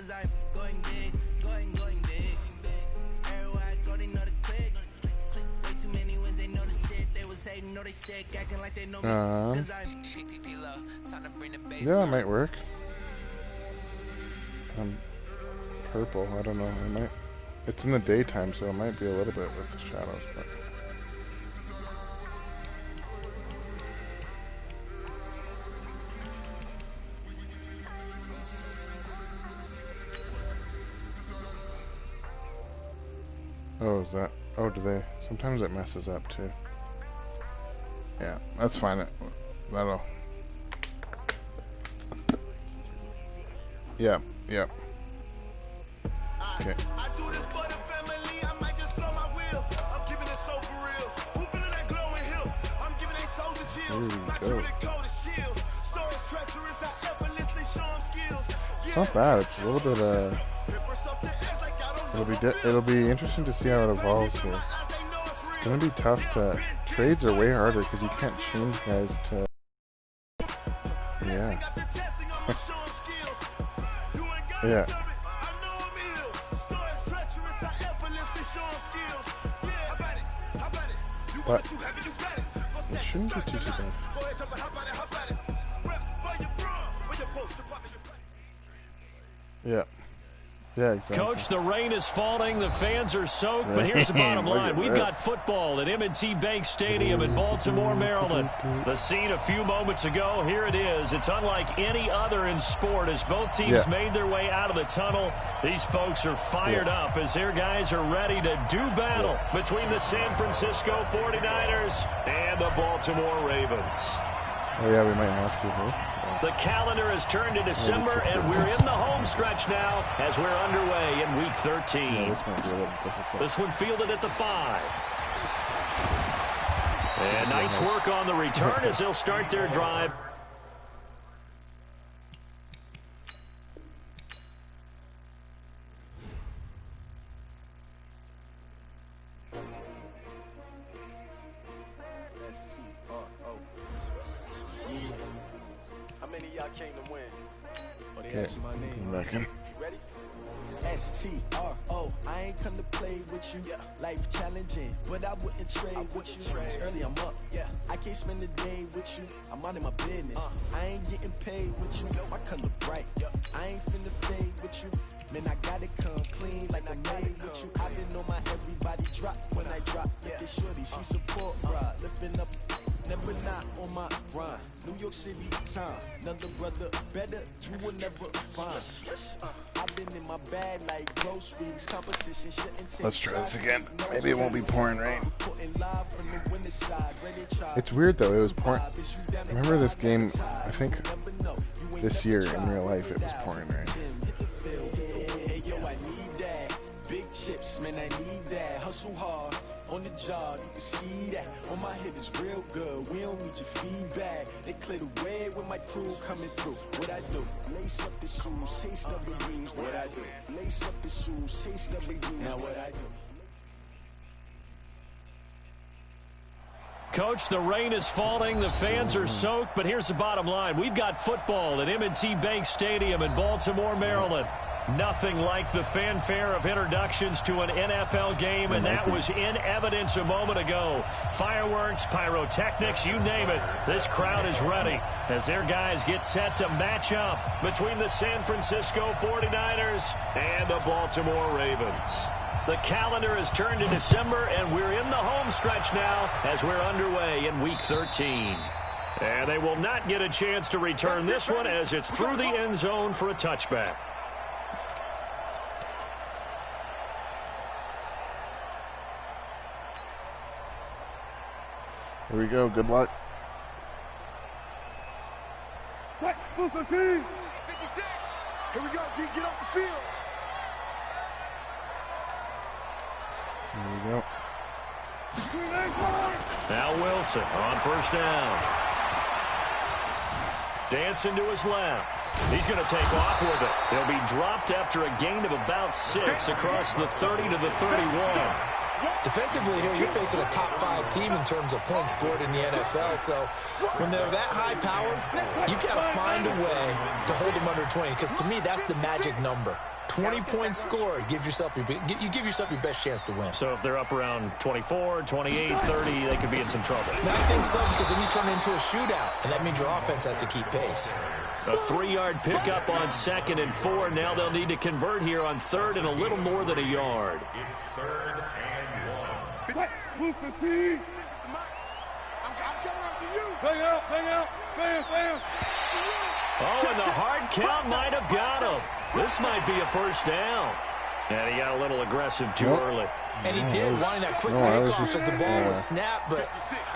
Cause I'm going big, going big. Everywhere I go, they know the click. Way too many wins, they know the shit. They was hating, know they sick, acting like they know me. Cause I'm time to bring the bass. Yeah, that might work. Purple, I don't know. It might. It's in the daytime, so it might be a little bit with the shadows, but. Oh, is that? Oh, do they? Sometimes it messes up too. Yeah, that's fine. That'll. Yeah, yeah. Okay. I do this for the family. I might just blow my wheel. I'm keeping it so for real. Who feeling that glowing hill? I'm giving they souls the chills. My true the code is shield. Stories treacherous. I effortlessly show them skills. It's not bad. It's a little bit it'll be interesting to see how it evolves here. It's gonna be tough to. Trades are way harder because you can't change guys to. Yeah. Yeah. But it shouldn't be too bad. Yeah. Yeah, exactly. Coach, the rain is falling. The fans are soaked. But here's the bottom line. We've got football at M&T Bank Stadium in Baltimore, Maryland. The scene a few moments ago. Here it is. It's unlike any other in sport as both teams made their way out of the tunnel. These folks are fired up as their guys are ready to do battle between the San Francisco 49ers and the Baltimore Ravens. Oh, yeah, we might have to, huh? The calendar has turned to December, and we're in the home stretch now as we're underway in Week 13. Yeah, this might be a little difficult. This one fielded at the 5. And nice work on the return as they'll start their drive. S-T-R-O, I ain't come to play with you. Life challenging, but I wouldn't trade with you. It's early, I'm up. I can't spend the day with you. I'm out of my business. I ain't getting paid with you. My color bright. I ain't finna fade with you. Man, I gotta come clean like I'm made with you. I been on my everybody drop when I drop. Look at shorty, she support ride. Lifting up, never not on my grind. New York City time, another brother better, you will never find. I've been in my bag like groceries, competition shouldn't take. Let's try this again. Maybe it won't be pouring rain. It's weird though, it was pouring. Remember this game, I think this year in real life it was pouring rain. Big chips, man, I need that. Hustle hard on the job, you can see that. On my head is real good. We don't need your feedback. They clear the way with my crew coming through. What I do? Lace up the shoes, chase W's. What I do? Lace up the shoes, chase W's. Now what I do? Coach, the rain is falling. The fans are soaked. But here's the bottom line. We've got football at M&T Bank Stadium in Baltimore, Maryland. Nothing like the fanfare of introductions to an NFL game, and that was in evidence a moment ago. Fireworks, pyrotechnics, you name it. This crowd is ready as their guys get set to match up between the San Francisco 49ers and the Baltimore Ravens. The calendar has turned to December, and we're in the home stretch now as we're underway in Week 13. And they will not get a chance to return this one as it's through the end zone for a touchback. Here we go. Good luck. Move 15. 56. Here we go, D. Get off the field. Here we go. Now Wilson on first down. Dancing to his left. He's going to take off with it. He'll be dropped after a gain of about 6 across the 30 to the 31. Defensively here, you're facing a top-5 team in terms of points scored in the NFL. So when they're that high-powered, you got to find a way to hold them under 20. Because to me, that's the magic number. 20-point score, you give yourself your best chance to win. So if they're up around 24, 28, 30, they could be in some trouble. I think so, because then you turn it into a shootout, and that means your offense has to keep pace. A 3-yard pickup on 2nd and 4. Now they'll need to convert here on 3rd and a little more than a yard. It's 3rd and 1. Move 15. I'm coming up to you. Bang out. Bam. Oh, and the hard count might have got him. This might be a first down. And he got a little aggressive too early. And he did, wanting that quick takeoff as the ball was snapped, but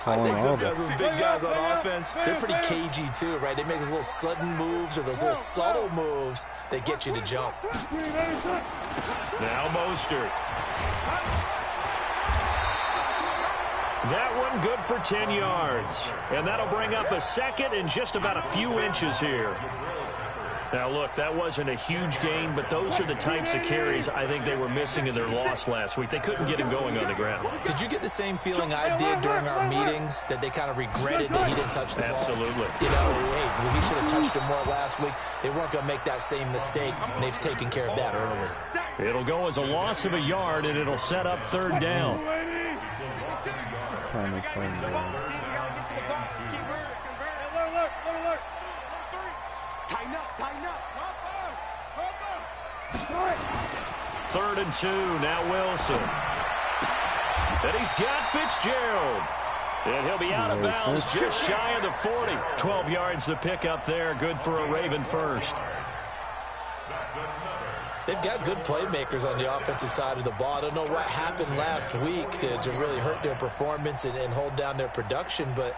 I think sometimes those big guys on offense, they're pretty cagey too, right? They make those little sudden moves or those little subtle moves that get you to jump. Now Mostert. That one good for 10 yards. And that'll bring up a 2nd and just about a few inches here. Now, look, that wasn't a huge gain, but those are the types of carries I think they were missing in their loss last week. They couldn't get him going on the ground. Did you get the same feeling I did during our meetings, that they kind of regretted that he didn't touch the ball? Absolutely. You know, hey, he should have touched it more last week. They weren't going to make that same mistake, and they've taken care of that early. It'll go as a loss of a yard, and it'll set up 3rd down. Tighten up. 3rd and 2. Now Wilson. And he's got Fitzgerald. And he'll be out of bounds just shy of the 40. 12 yards the pickup there. Good for a Raven first. They've got good playmakers on the offensive side of the ball. I don't know what happened last week to really hurt their performance and hold down their production, but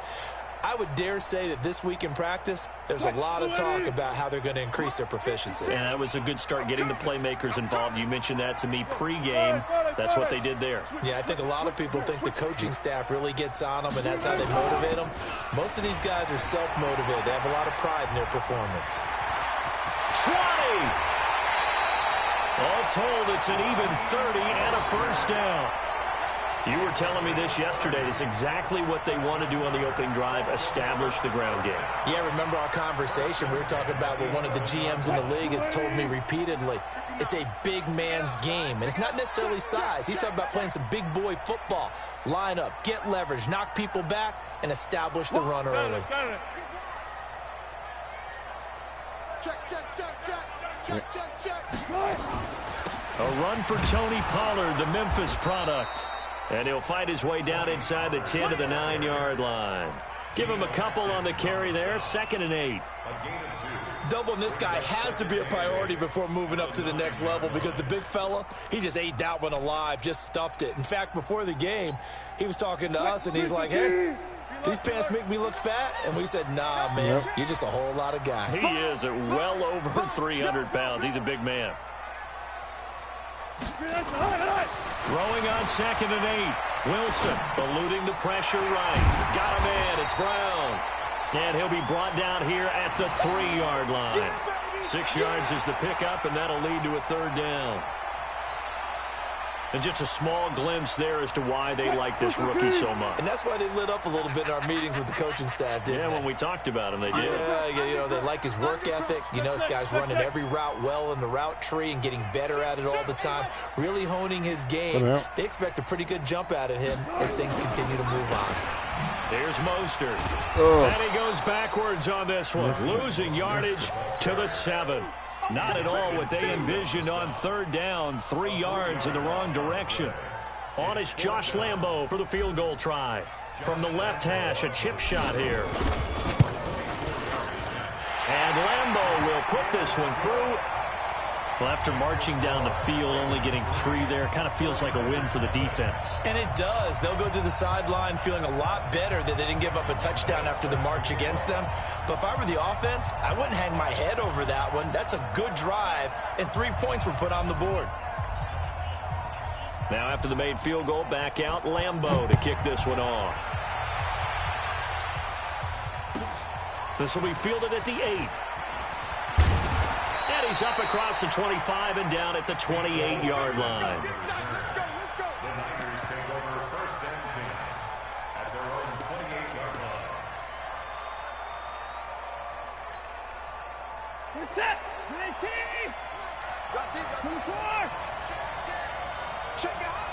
I would dare say that this week in practice, there's a lot of talk about how they're going to increase their proficiency. And that was a good start, getting the playmakers involved. You mentioned that to me pregame. That's what they did there. Yeah, I think a lot of people think the coaching staff really gets on them, and that's how they motivate them. Most of these guys are self-motivated. They have a lot of pride in their performance. 20! All told, it's an even 30 and a first down. You were telling me this yesterday. It's exactly what they want to do on the opening drive, establish the ground game. Yeah, remember our conversation? We were talking about what one of the GMs in the league has told me repeatedly. It's a big man's game, and it's not necessarily size. He's talking about playing some big boy football. Line up, get leverage, knock people back, and establish the run early. Check. A run for Tony Pollard, the Memphis product. And he'll fight his way down inside the 10 to the 9-yard line. Give him a couple on the carry there. 2nd and 8. Doubling this guy has to be a priority before moving up to the next level, because the big fella, he just ate that one alive, just stuffed it. In fact, before the game, he was talking to us, and he's like, hey, these pants make me look fat? And we said, nah, man, you're just a whole lot of guy. He is at well over 300 pounds. He's a big man. Throwing on 2nd and 8. Wilson eluding the pressure right. Got him in. It's Brown. And he'll be brought down here at the 3-yard line. 6 yards is the pickup, and that'll lead to a 3rd down. And just a small glimpse there as to why they like this rookie so much. And that's why they lit up a little bit in our meetings with the coaching staff, didn't they? When we talked about him, they did. Yeah, you know, they like his work ethic. You know, this guy's running every route well in the route tree and getting better at it all the time, really honing his game. They expect a pretty good jump out of him as things continue to move on. Here's Mostert. And he goes backwards on this one, losing yardage to the 7. Not at all what they envisioned on 3rd down. 3 yards in the wrong direction. On is Josh Lambo for the field goal try. From the left hash, a chip shot here. And Lambo will put this one through. Well, after marching down the field, only getting 3 there, kind of feels like a win for the defense. And it does. They'll go to the sideline feeling a lot better that they didn't give up a touchdown after the march against them. But if I were the offense, I wouldn't hang my head over that one. That's a good drive, and 3 points were put on the board. Now after the made field goal, back out Lambo to kick this one off. This will be fielded at the 8. And he's up across the 25 and down at the 28-yard line.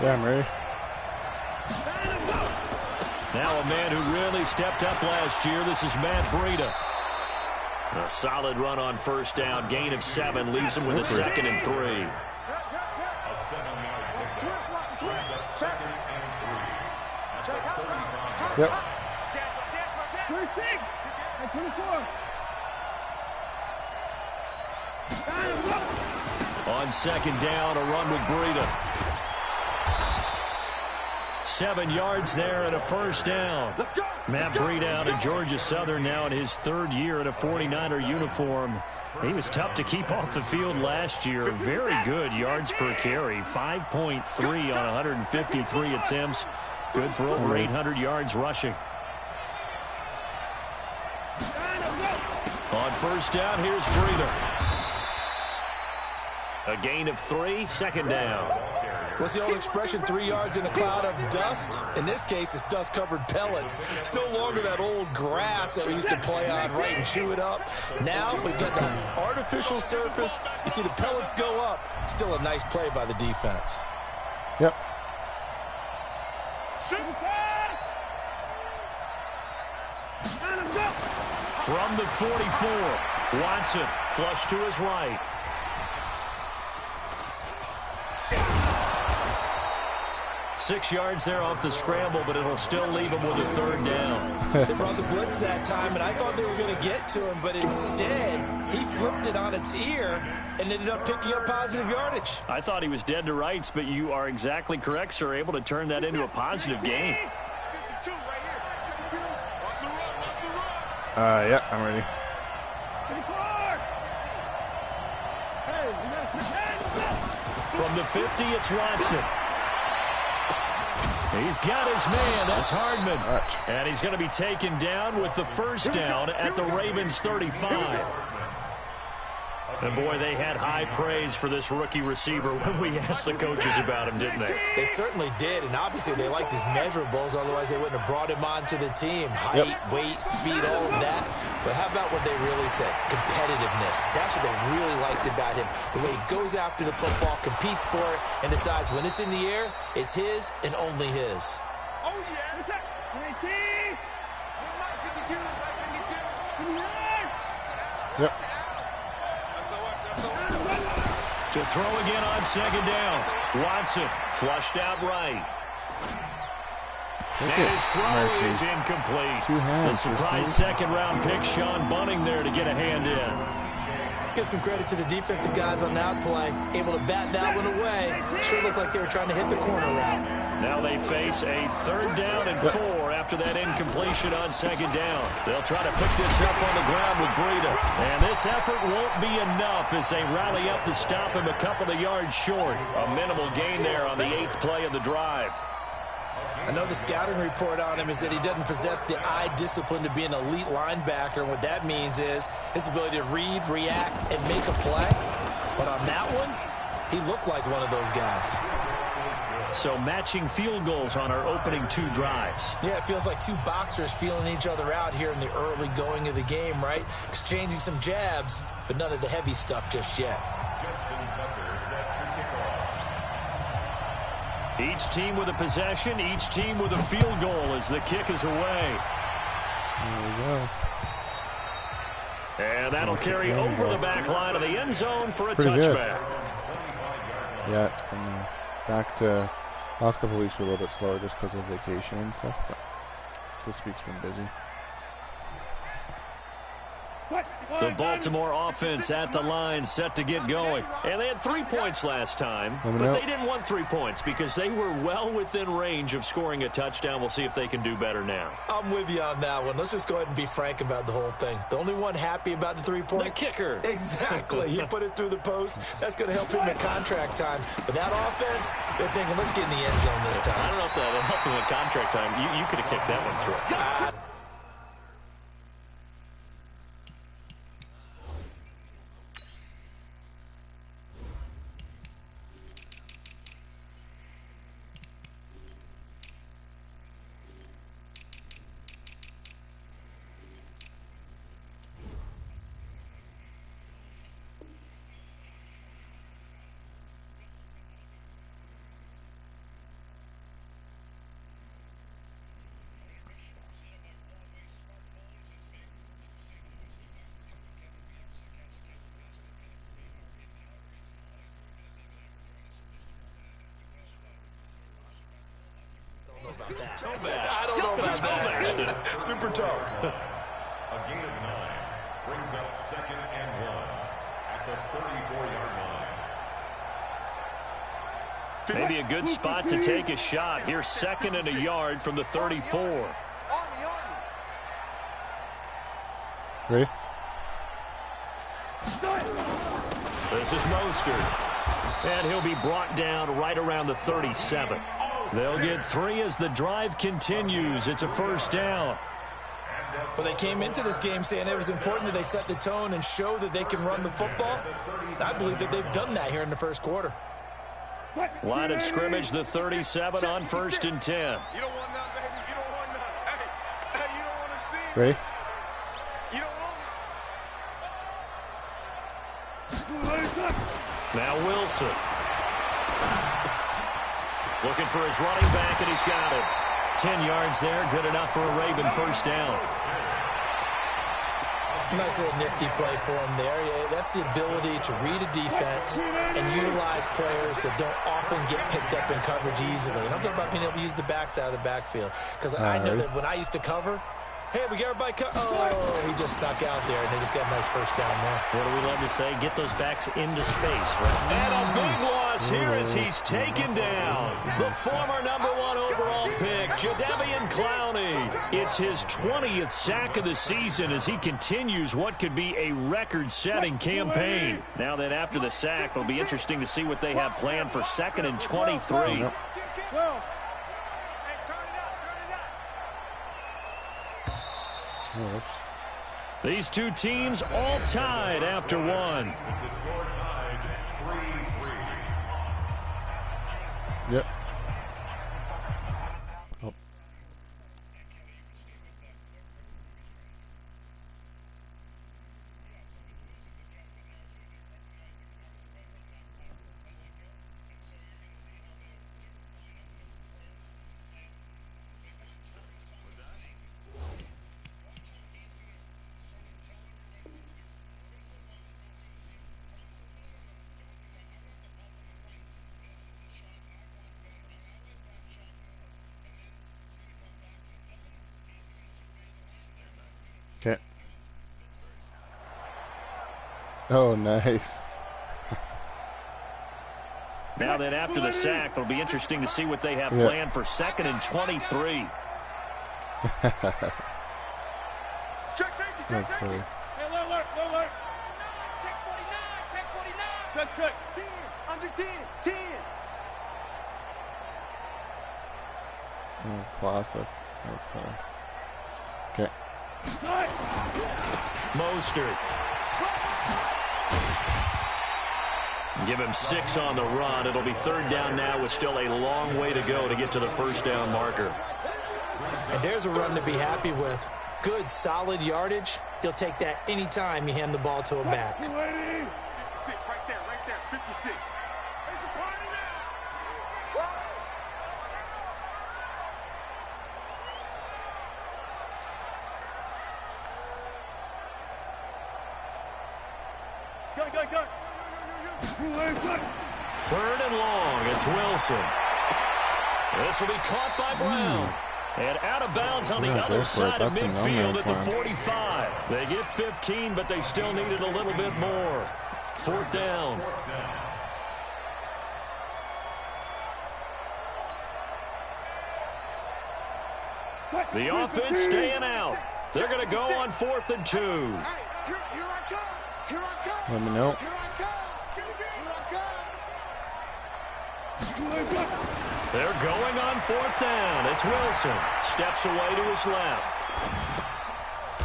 Yeah, I'm ready. Now a man who really stepped up last year. This is Matt Breida. A solid run on first down. Gain of 7 leaves him with a 2nd and 3. Yep. 24. On 2nd down, a run with Breida. 7 yards there and a first down. Matt Breida out of Georgia Southern now in his 3rd year in a 49er uniform. He was tough to keep off the field last year. Very good yards per carry. 5.3 on 153 attempts. Good for over 800 yards rushing. On first down, here's Breida. A gain of 3, 2nd down. What's the old expression, 3 yards in a cloud of dust? In this case, it's dust-covered pellets. It's no longer that old grass that we used to play on, right, and chew it up. Now we've got that artificial surface. You see the pellets go up. Still a nice play by the defense. Yep. From the 44, Watson flush to his right. Six yards there off the scramble, but it'll still leave him with a 3rd down. They brought the blitz that time, and I thought they were going to get to him, but instead, he flipped it on its ear and ended up picking up positive yardage. I thought he was dead to rights, but you are exactly correct, sir. Able to turn that into a positive gain. Yeah, I'm ready. From the 50, it's Watson. He's got his man. That's Hardman. And he's going to be taken down with the first down at the Ravens 35. And, boy, they had high praise for this rookie receiver when we asked the coaches about him, didn't they? They certainly did, and obviously they liked his measurables. Otherwise, they wouldn't have brought him onto the team. Height, weight, speed, all of that. But how about what they really said? Competitiveness. That's what they really liked about him. The way he goes after the football, competes for it, and decides when it's in the air, it's his and only his. Oh, yeah. What's up? 19. 52. Yep. To throw again on 2nd down. Watson flushed out right. And his throw is incomplete. The surprise 2nd-round pick, Sean Bunning there to get a hand in. Let's give some credit to the defensive guys on that play. Able to bat that one away. Sure looked like they were trying to hit the corner route. Now they face a 3rd down and 4 after that incompletion on 2nd down. They'll try to pick this up on the ground with Breida. And this effort won't be enough as they rally up to stop him a couple of yards short. A minimal gain there on the 8th play of the drive. I know the scouting report on him is that he doesn't possess the eye discipline to be an elite linebacker. And what that means is his ability to read, react, and make a play. But on that one, he looked like one of those guys. So matching field goals on our opening 2 drives. Yeah, it feels like 2 boxers feeling each other out here in the early going of the game, right? Exchanging some jabs, but none of the heavy stuff just yet. Each team with a possession, each team with a field goal as the kick is away. There we go. And that'll carry over the back line of the end zone for a Pretty touchback. Good. Yeah, it's been back to last couple of weeks were a little bit slower just because of vacation and stuff, but this week's been busy. The Baltimore offense at the line set to get going. And they had 3 points last time, but they didn't want 3 points because they were well within range of scoring a touchdown. We'll see if they can do better now. I'm with you on that one. Let's just go ahead and be frank about the whole thing. The only one happy about the 3-point? The kicker. Exactly. He put it through the post. That's going to help him in contract time. But that offense, they're thinking, let's get in the end zone this time. I don't know if that'll help him in contract time. You could have kicked that one through. I don't know about that. Super tough. A gain of 9 brings up 2nd and 1 at the 34-yard line. Maybe a good spot to take a shot. Here's 2nd and a yard from the 34. Ready? This is Mostert. And he'll be brought down right around the 37. They'll get 3 as the drive continues. It's a first down. Well, they came into this game saying it was important that they set the tone and show that they can run the football. I believe that they've done that here in the first quarter. Line of scrimmage, the 37 on 1st and 10. You don't want none, baby. You don't want none. Hey, you don't want to see it. Ready? You don't want Now Wilson. Looking for his running back, and he's got it. 10 yards there, good enough for a Raven first down. Nice little nifty play for him there. Yeah, that's the ability to read a defense and utilize players that don't often get picked up in coverage easily. And I'm talking about being able to use the backs out of the backfield. Because I know that when I used to cover, hey, we got everybody oh, he just snuck out there, and they just got a nice first down there. What do we love to say? Get those backs into space, right? And a big loss here as he's taken down. The former #1 overall pick, Jadeveon Clowney. It's his 20th sack of the season as he continues what could be a record-setting campaign. Now then, after the sack, it'll be interesting to see what they have planned for 2nd and 23. Yep. Oops. These two teams all tied after one. the score tied 3-3. Yep. Oh. Okay. Oh, nice. Now then, after the sack, it'll be interesting to see what they have planned for 2nd and 23. That's funny. Hey, alert. Check 49. Check 10. Under 10. 10. Oh, classic. That's funny. Okay. Mostert. Give him 6 on the run. It'll be 3rd down now with still a long way to go to get to the first down marker. And there's a run to be happy with. Good, solid yardage. You'll take that anytime you hand the ball to a back. 56, right there, 56. It's a party now. Go. 3rd and long. It's Wilson. This will be caught by Brown. And out of bounds on the other side of midfield at the 45. They get 15, but they still needed a little bit more. 4th down. The offense staying out. They're going to go on 4th and 2. Let me know. They're going on 4th down. It's Wilson. Steps away to his left.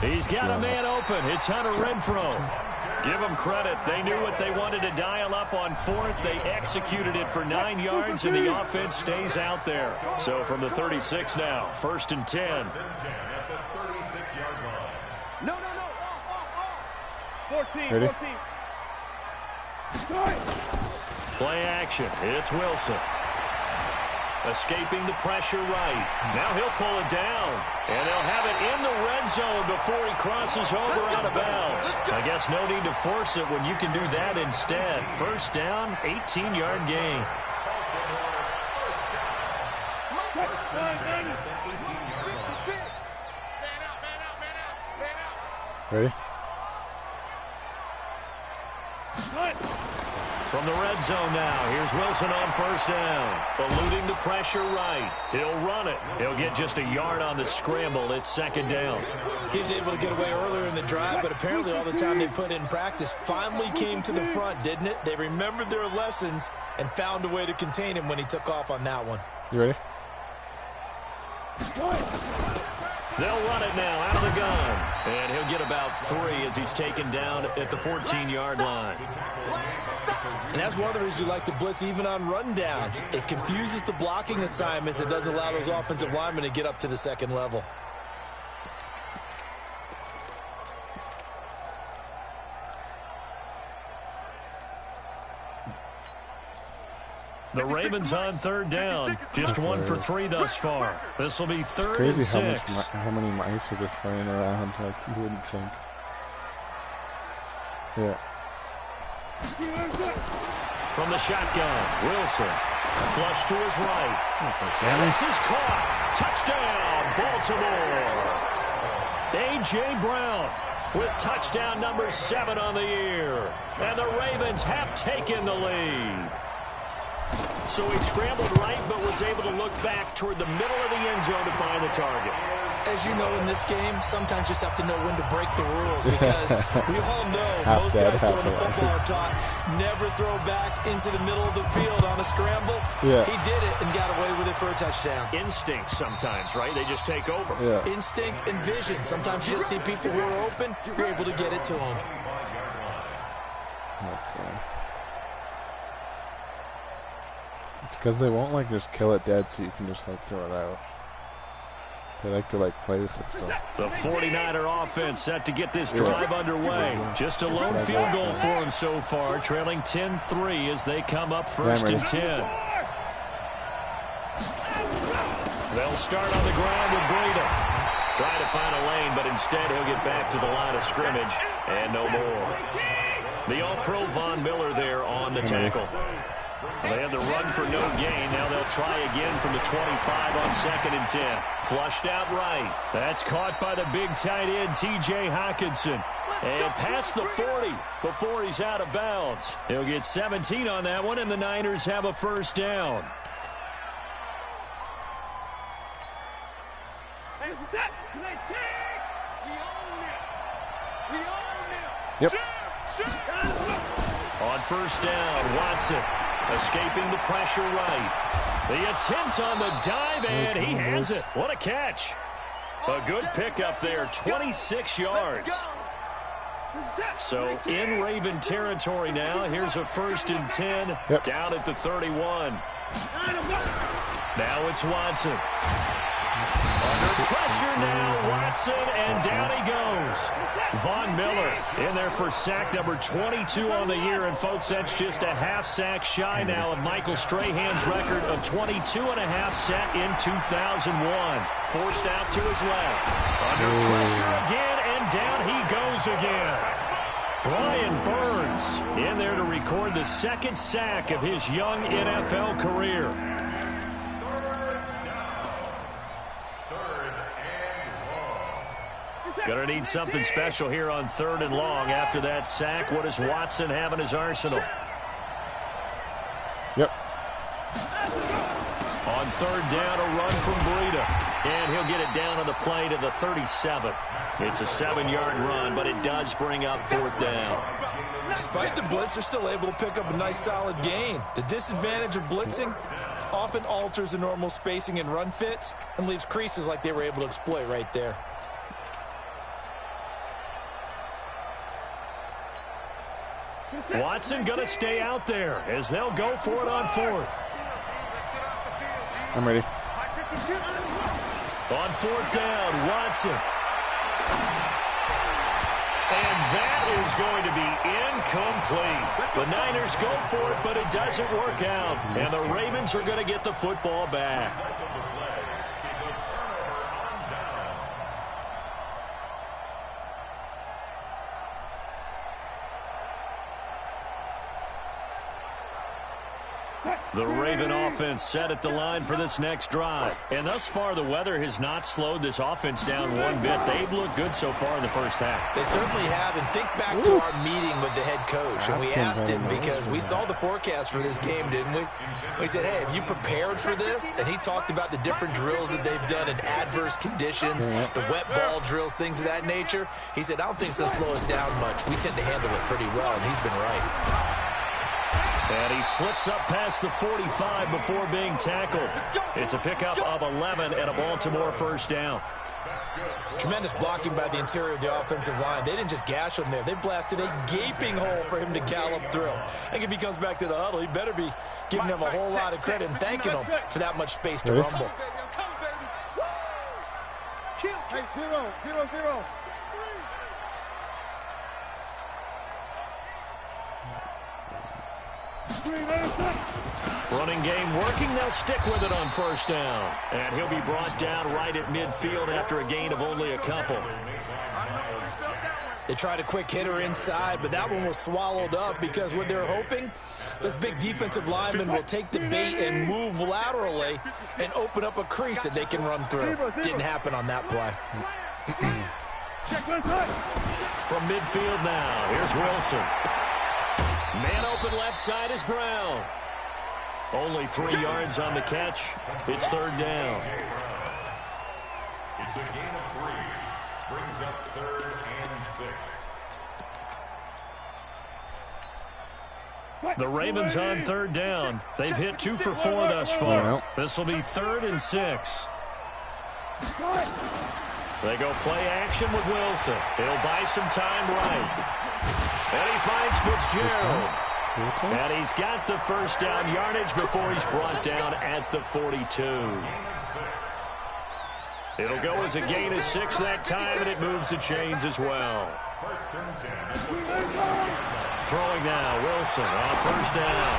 He's got a man open. It's Hunter Renfrow. Give them credit. They knew what they wanted to dial up on 4th. They executed it for 9 yards, and the offense stays out there. So from the 36 now, 1st and 10. At the 36-yard line. No. 14. Ready? 14. Play action. It's Wilson. Escaping the pressure right. Now he'll pull it down. And they'll have it in the red zone before he crosses over out of bounds. I guess no need to force it when you can do that instead. First down, 18-yard gain. Ready? From the red zone now, here's Wilson on first down. Eluding the pressure right. He'll run it. He'll get just a yard on the scramble. It's second down. He was able to get away earlier in the drive, but apparently all the time they put in practice finally came to the front, didn't it? They remembered their lessons and found a way to contain him when he took off on that one. You ready? They'll run it now out of the gun. And he'll get about 3 as he's taken down at the 14-yard line. And that's one of the reasons you like to blitz even on rundowns. It confuses the blocking assignments. It doesn't allow those offensive linemen to get up to the second level. The Ravens on third down. Just 1 for 3 thus far. This will be third and Crazy 6. how many mice are just running around like you wouldn't think. Yeah. From the shotgun, Wilson. Flush to his right. And this is caught. Touchdown, Baltimore. A.J. Brown with touchdown number 7 on the year. And the Ravens have taken the lead. So he scrambled right, but was able to look back toward the middle of the end zone to find the target. As you know, in this game, sometimes you just have to know when to break the rules because we all know most guys throwing the football are taught never throw back into the middle of the field on a scramble. Yeah. He did it and got away with it for a touchdown. Instinct sometimes, right? They just take over. Yeah. Instinct and vision. Sometimes you just see people who are open, you're able to get it to them. That's right. It's because they won't like just kill it dead so you can just like throw it out. They like to like play with it still. The 49er offense set to get this drive underway. Just a lone field goal for them so far, trailing 10-3 as they come up first and 10. They'll start on the ground with Breida. Trying to find a lane, but instead he'll get back to the line of scrimmage and no more. The All-Pro Von Miller there on the tackle. They had the run for no gain. Now they'll try again from the 25 on 2nd and 10. Flushed out right. That's caught by the big tight end, T.J. Hockenson. And past the 40 before he's out of bounds. He'll get 17 on that one, and the Niners have a first down. Yep. On first down, Watson. Escaping the pressure right. The attempt on the dive, and he has it. What a catch. A good pickup there, 26 yards. So in Raven territory now. Here's a 1st and 10 down at the 31. Now it's Watson. Under pressure now, Watson, and down he goes. Von Miller in there for sack number 22 on the year. And, folks, that's just a half sack shy now of Michael Strahan's record of 22.5 set in 2001. Forced out to his left. Under pressure again, and down he goes again. Brian Burns in there to record the 2nd sack of his young NFL career. Going to need something special here on 3rd and long. After that sack, what does Watson have in his arsenal? Yep. On 3rd down, a run from Breida. And he'll get it down on the play to the 37. It's a 7-yard run, but it does bring up 4th down. Despite the blitz, they're still able to pick up a nice solid gain. The disadvantage of blitzing often alters the normal spacing and run fits and leaves creases like they were able to exploit right there. Watson going to stay out there as they'll go for it on 4th. I'm ready. On 4th down, Watson. And that is going to be incomplete. The Niners go for it, but it doesn't work out. And the Ravens are going to get the football back. The Raven offense set at the line for this next drive. And thus far, the weather has not slowed this offense down one bit. They've looked good so far in the first half. They certainly have. And think back to our meeting with the head coach. And we asked him, because we saw the forecast for this game, didn't we? We said, hey, have you prepared for this? And he talked about the different drills that they've done in adverse conditions, the wet ball drills, things of that nature. He said, I don't think it's going to slow us down much. We tend to handle it pretty well, and he's been right. And he slips up past the 45 before being tackled. It's a pickup of 11 and a Baltimore first down. Tremendous blocking by the interior of the offensive line. They didn't just gash him there. They blasted a gaping hole for him to gallop through. I think if he comes back to the huddle, he better be giving them a whole lot of credit and thanking them for that much space to rumble. Hey, 0-0-0. Running game working. They'll stick with it on first down. And he'll be brought down right at midfield after a gain of only a couple. They tried a quick hitter inside, but that one was swallowed up because what they're hoping, this big defensive lineman will take the bait and move laterally and open up a crease that they can run through. Didn't happen on that play. From midfield now, here's Wilson. Man open left side is Brown. Only 3 yards on the catch. It's third down. It's a gain of 3. Brings up 3rd and 6. The Ravens on third down. They've hit 2 for 4 thus far. This will be 3rd and 6. They go play action with Wilson. He'll buy some time right. And he finds Fitzgerald. And he's got the first down yardage before he's brought down at the 42. It'll go as a gain of 6 that time, and it moves the chains as well. Throwing now, Wilson on first down.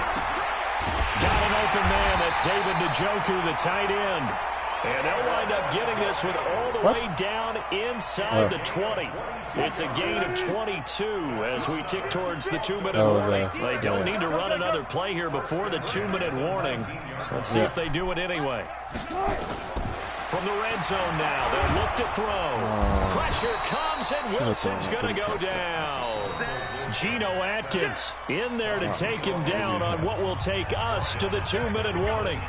Got an open man. That's David Njoku, the tight end. And they'll wind up getting this one all the way down inside the 20. It's a gain of 22 as we tick towards the 2-minute warning. They don't need to run another play here before the 2-minute warning. Let's see if they do it anyway. From the red zone now, they'll look to throw. Pressure comes, and Wilson's going to go down. Geno Atkins in there to take him down on what will take us to the 2-minute warning.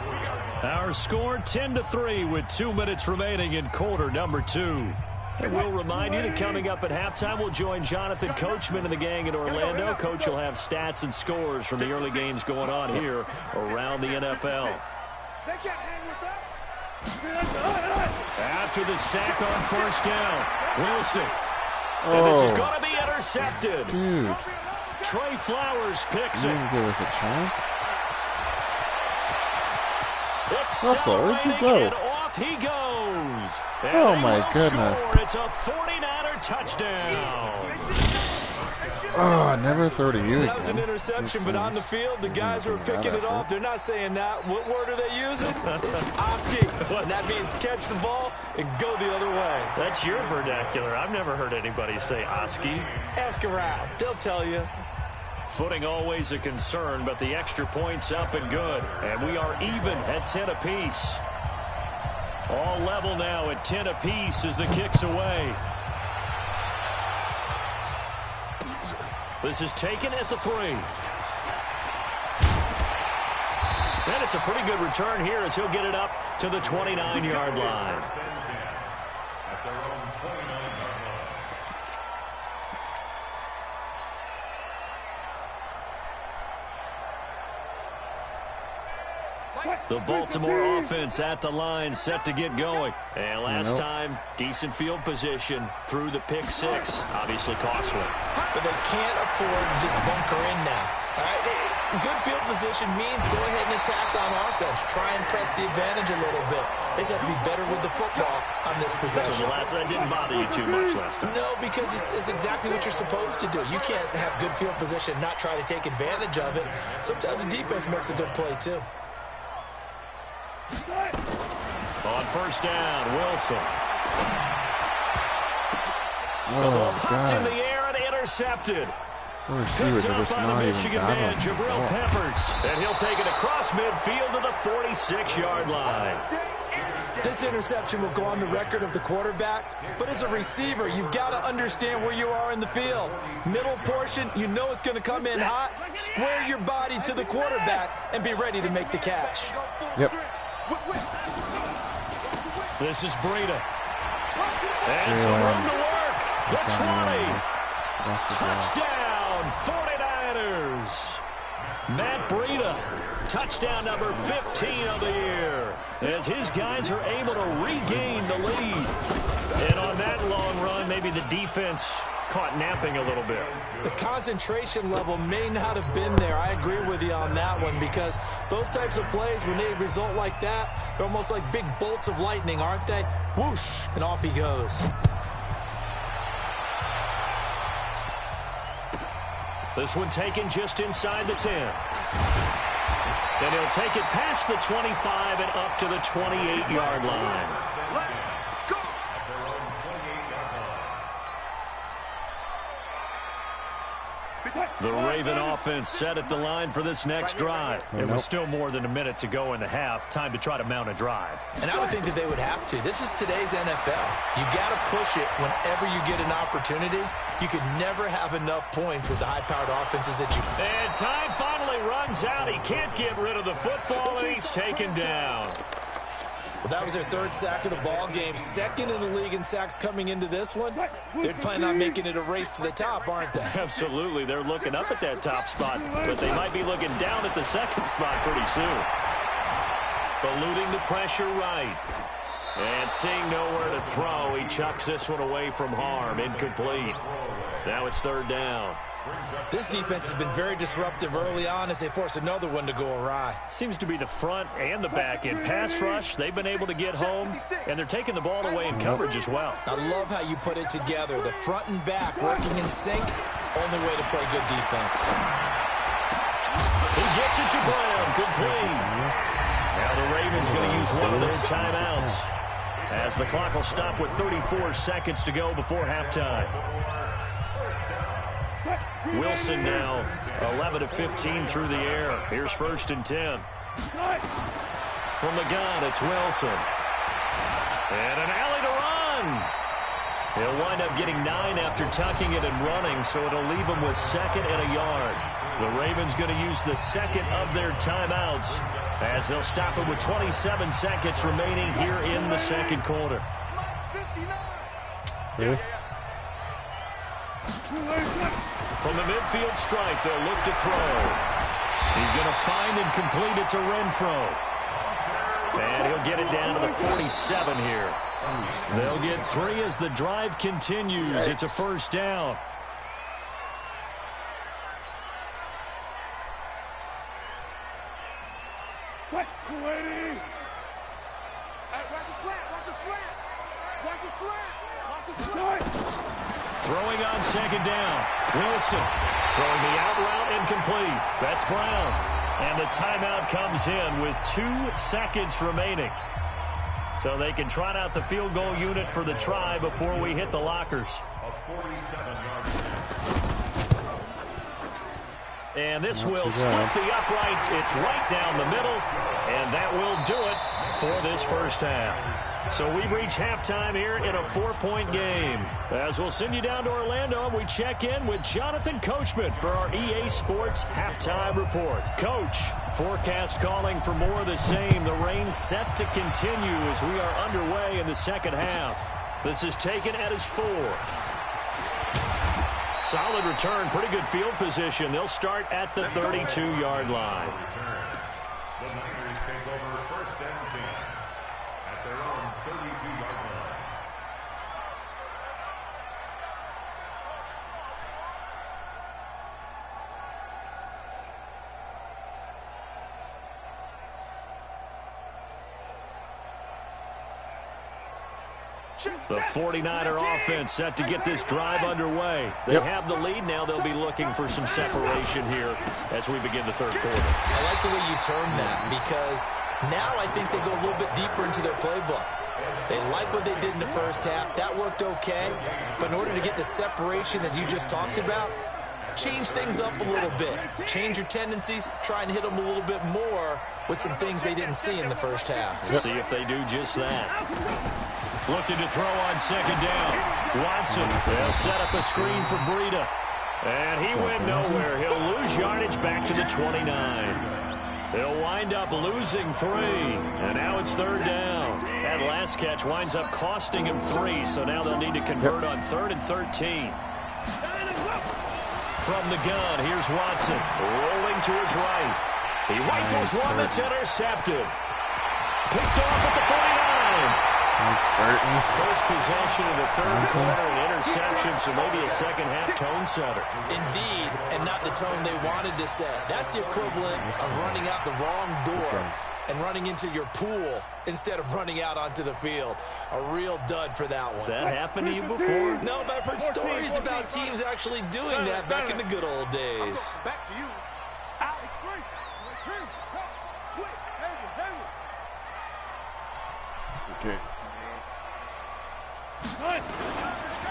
Our score 10-3 with 2 minutes remaining in quarter number 2. And we'll remind you that coming up at halftime, we'll join Jonathan Coachman and the gang in Orlando. Coach will have stats and scores from the early games going on here around the NFL. After the sack on first down, Wilson. And this is going to be intercepted. Dude. Trey Flowers picks it. Give us a chance. It's Russell, where'd you go? And off he goes. And oh my goodness. Score. It's a 49er touchdown. Oh, never throw to you. That was an interception, but on the field, the guys who are picking it off, they're not saying that. What word are they using? It's Oski. And that means catch the ball and go the other way. That's your vernacular. I've never heard anybody say Oski. Ask around. They'll tell you. Footing always a concern, but the extra point's up and good. And we are even at 10 apiece. All level now at 10 apiece as the kick's away. This is taken at the 3. And it's a pretty good return here as he'll get it up to the 29-yard line. The Baltimore offense at the line, set to get going. And last time, decent field position through the pick 6. Obviously costly. But they can't afford to just bunker in now. All right? Good field position means go ahead and attack on offense. Try and press the advantage a little bit. They just have to be better with the football on this possession. So the last one didn't bother you too much last time. No, because it's exactly what you're supposed to do. You can't have good field position and not try to take advantage of it. Sometimes the defense makes a good play, too. On first down, Wilson. Oh, Popped in the air and intercepted. Receivers are just not even Michigan bad man, ones. Jabril Peppers. And he'll take it across midfield to the 46-yard line. This interception will go on the record of the quarterback, but as a receiver, you've got to understand where you are in the field. Middle portion, you know it's going to come in hot. Square your body to the quarterback and be ready to make the catch. Yep. This is Breida. And some room to work. The 20. Touchdown, 49ers. Matt Breida, touchdown number 15 of the year, as his guys are able to regain the lead. And on that long run, maybe the defense caught napping a little bit. The concentration level may not have been there. I agree with you on that one, because those types of plays, when they result like that, they're almost like big bolts of lightning, aren't they? Whoosh, and off he goes. This one taken just inside the 10. And he'll take it past the 25 and up to the 28-yard line. The Raven offense set at the line for this next drive. It was still more than a minute to go in the half. Time to try to mount a drive. And I would think that they would have to. This is today's NFL. You got to push it whenever you get an opportunity. You could never have enough points with the high-powered offenses that you... And time finally runs out. He can't get rid of the football, and he's taken down. Well, that was their third sack of the ball game. Second in the league in sacks coming into this one. They're planning on making it a race to the top, aren't they? Absolutely. They're looking up at that top spot, but they might be looking down at the second spot pretty soon. Eluding the pressure right. And seeing nowhere to throw, he chucks this one away from harm. Incomplete. Now it's third down. This defense has been very disruptive early on as they force another one to go awry. Seems to be the front and the back end. Pass rush, they've been able to get home, and they're taking the ball away in coverage as well. I love how you put it together. The front and back working in sync. Only way to play good defense. He gets it to Brown. Complete. Now the Ravens going to use one of their timeouts, as the clock will stop with 34 seconds to go before halftime. Wilson now 11 of 15 through the air. Here's 1st and 10. From the gun, it's Wilson. And an alley to run. He'll wind up getting 9 after tucking it and running, so it'll leave him with 2nd and a yard. The Ravens going to use the second of their timeouts, as they'll stop it with 27 seconds remaining here in the second quarter. Yeah. From the midfield strike, they'll look to throw. He's going to find and complete it to Renfro. And he'll get it down to the 47 here. They'll get 3 as the drive continues. It's a first down. Throwing on second down. Wilson throwing the out route incomplete. That's Brown. And the timeout comes in with 2 seconds remaining. So they can trot out the field goal unit for the try before we hit the lockers. And this will split the uprights. It's right down the middle. And that will do it for this first half. So we've reached halftime here in a 4-point game. As we'll send you down to Orlando, and we check in with Jonathan Coachman for our EA Sports Halftime Report. Coach, forecast calling for more of the same. The rain set to continue as we are underway in the second half. This is taken at his 4. Solid return, pretty good field position. They'll start at the 32-yard line. The Niners take over 1st and 10 at their own 32-yard line. The 49er offense set to get this drive underway. They have the lead now. They'll be looking for some separation here as we begin the third quarter. I like the way you term that, because now I think they go a little bit deeper into their playbook. They like what they did in the first half. That worked okay. But in order to get the separation that you just talked about, change things up a little bit. Change your tendencies, try and hit them a little bit more with some things they didn't see in the first half. We'll see if they do just that. Looking to throw on second down. Watson, they'll set up a screen for Breida. And he went nowhere. He'll lose yardage back to the 29. They'll wind up losing 3. And now it's third down. That last catch winds up costing him 3. So now they'll need to convert on 3rd and 13. From the gun, here's Watson. Rolling to his right. He rifles one that's intercepted. Picked off at the 49. First possession of the third quarter, an interception, so maybe a second-half tone setter. Indeed, and not the tone they wanted to set. That's the equivalent of running out the wrong door and running into your pool instead of running out onto the field. A real dud for that one. Has that happened to you before? No, but I've heard stories about teams actually doing that back in the good old days. Back to you. Okay.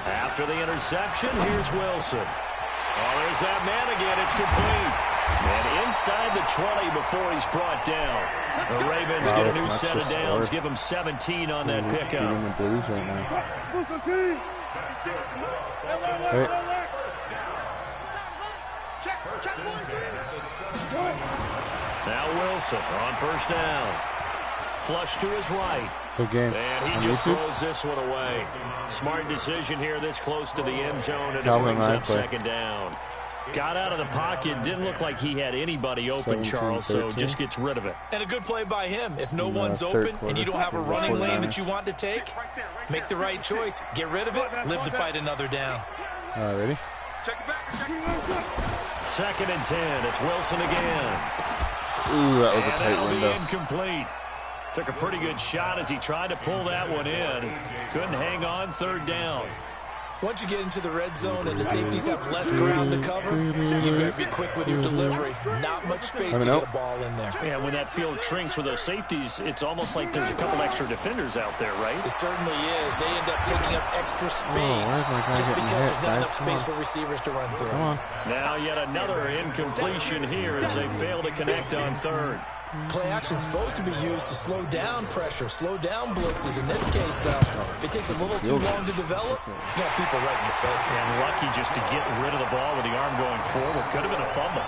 After the interception, here's Wilson. Oh, there's that man again. It's complete. And inside the 20 before he's brought down. The Ravens get a new set of downs. Give him 17 on that pickup. In the Blues right now. Hey. Now Wilson on first down. Flush to his right. Good game. And he just throws this one away. Smart decision here this close to the end zone, and it Calvin brings and I up play. second down. Got out of the pocket. Didn't look like he had anybody open, Charles, so just gets rid of it. And a good play by him. If no one's open and you don't have a running lane that you want to take, make the right choice. Get rid of it. Live to fight another down. Ready? Second and 10. It's Wilson again. Ooh, that was a And tight that'll window. be incomplete. Took a pretty good shot as he tried to pull that one in. Couldn't hang on third down. Once you get into the red zone and the safeties have less ground to cover, you better be quick with your delivery. Not much space to get a ball in there. Yeah, when that field shrinks with those safeties, it's almost like there's a couple extra defenders out there, right? It certainly is. They end up taking up extra space just because there's not enough space for receivers to run through. Come on. Now yet another incompletion here as they fail to connect on third. Play action is supposed to be used to slow down pressure, slow down blitzes. In this case, though, if it takes a little too long to develop, you got people right in your face. And lucky just to get rid of the ball with the arm going forward. Could have been a fumble.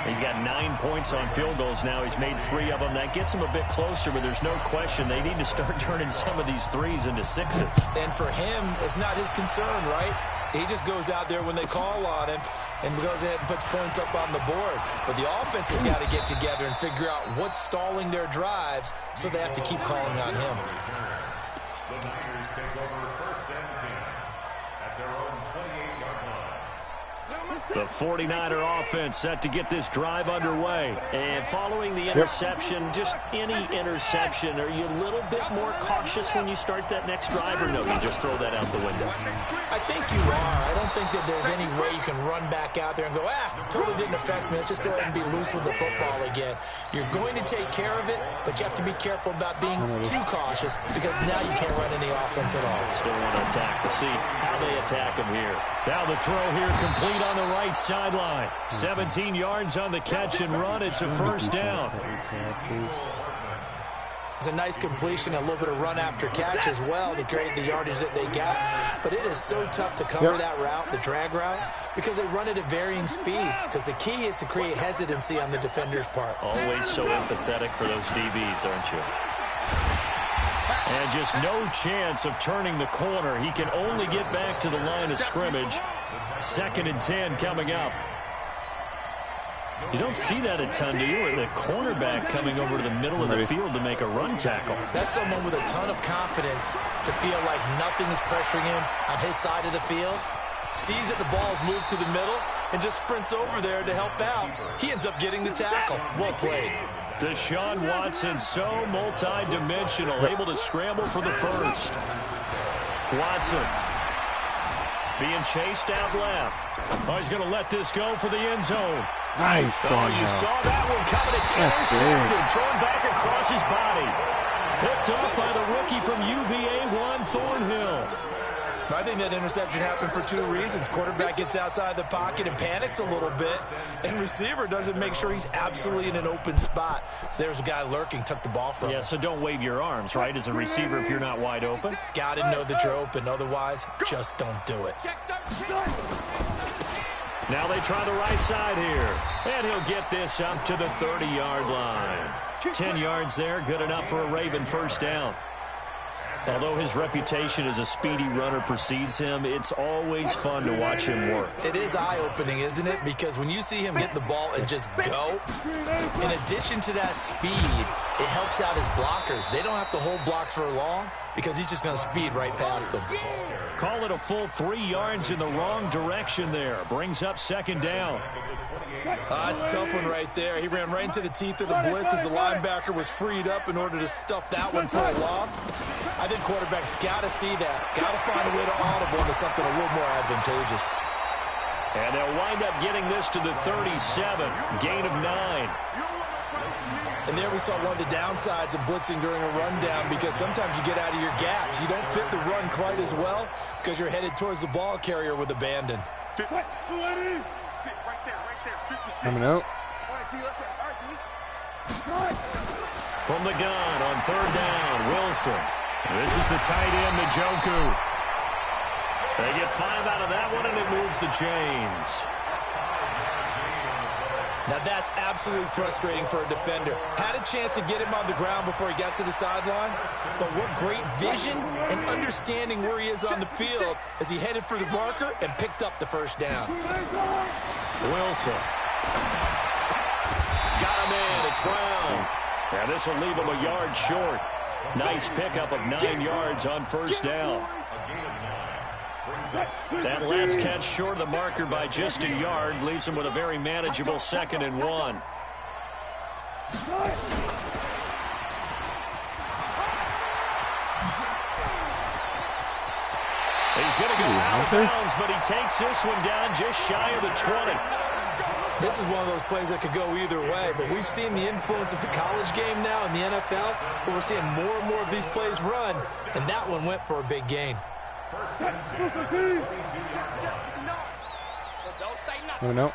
He's got 9 points on field goals now. He's made 3 of them. That gets him a bit closer, but there's no question they need to start turning some of these 3s into 6s. And for him, it's not his concern, right? He just goes out there when they call on him and goes ahead and puts points up on the board. But the offense has got to get together and figure out what's stalling their drives, so they have to keep calling on him. The Niners take over first and 10 at their own 28-yard line. The 49er offense set to get this drive underway. And following the interception, just any interception, are you a little bit more cautious when you start that next drive, or no, you just throw that out the window? I think you are. I don't think that there's any way you can run back out there and go, totally didn't affect me. Let's just go ahead and be loose with the football again. You're going to take care of it, but you have to be careful about being too cautious, because now you can't run any offense at all. Still want to attack. We'll see how they attack him here. Now the throw here complete on the right sideline. 17 yards on the catch and run. It's a first down. It's a nice completion, a little bit of run after catch as well to create the yardage that they got. But it is so tough to cover that route, the drag route, because they run it at varying speeds, because the key is to create hesitancy on the defender's part. Always so empathetic for those DBs, aren't you? And just no chance of turning the corner. He can only get back to the line of scrimmage. Second and 10 coming up. You don't see that a ton, do you? The cornerback coming over to the middle of the field to make a run tackle. That's someone with a ton of confidence to feel like nothing is pressuring him on his side of the field. Sees that the ball's moved to the middle and just sprints over there to help out. He ends up getting the tackle. Well played. Deshaun Watson, so multi-dimensional, able to scramble for the first. Watson being chased out left. Oh, he's going to let this go for the end zone. Nice. Oh, you saw that one coming. It's intercepted. Thrown back across his body. Picked up by the rookie from UVA, Juan Thornhill. I think that interception happened for two reasons. Quarterback gets outside the pocket and panics a little bit, and receiver doesn't make sure he's absolutely in an open spot. So there's a guy lurking, took the ball from him. Yeah, so don't wave your arms, right, as a receiver if you're not wide open. Got to know that you're open. Otherwise, just don't do it. Now they try the right side here, and he'll get this up to the 30-yard line. 10 yards there, good enough for a Raven first down. Although his reputation as a speedy runner precedes him, it's always fun to watch him work. It is eye-opening, isn't it? Because when you see him get the ball and just go, in addition to that speed, it helps out his blockers. They don't have to hold blocks for long because he's just going to speed right past them. Call it a full 3 yards in the wrong direction there. Brings up second down. That's a tough one right there. He ran right into the teeth of the blitz as the linebacker was freed up in order to stuff that one for a loss. I think quarterbacks got to see that. Got to find a way to audible into something a little more advantageous. And they'll wind up getting this to the 37. Gain of 9. And there we saw one of the downsides of blitzing during a rundown because sometimes you get out of your gaps. You don't fit the run quite as well because you're headed towards the ball carrier with abandon. Coming out. From the gun on third down, Wilson. This is the tight end, Njoku. They get 5 out of that one, and it moves the chains. Now that's absolutely frustrating for a defender. Had a chance to get him on the ground before he got to the sideline, but what great vision and understanding where he is on the field as he headed for the marker and picked up the first down. Wilson. Got him in. It's Brown. And this will leave him a yard short. Nice pickup of 9 yards on first down. That last catch short of the marker by just a yard leaves him with a very manageable 2nd and 1. He's going to go out of bounds, but he takes this one down just shy of the 20. This is one of those plays that could go either way, but we've seen the influence of the college game now in the NFL, but we're seeing more and more of these plays run, and that one went for a big gain. Oh, no.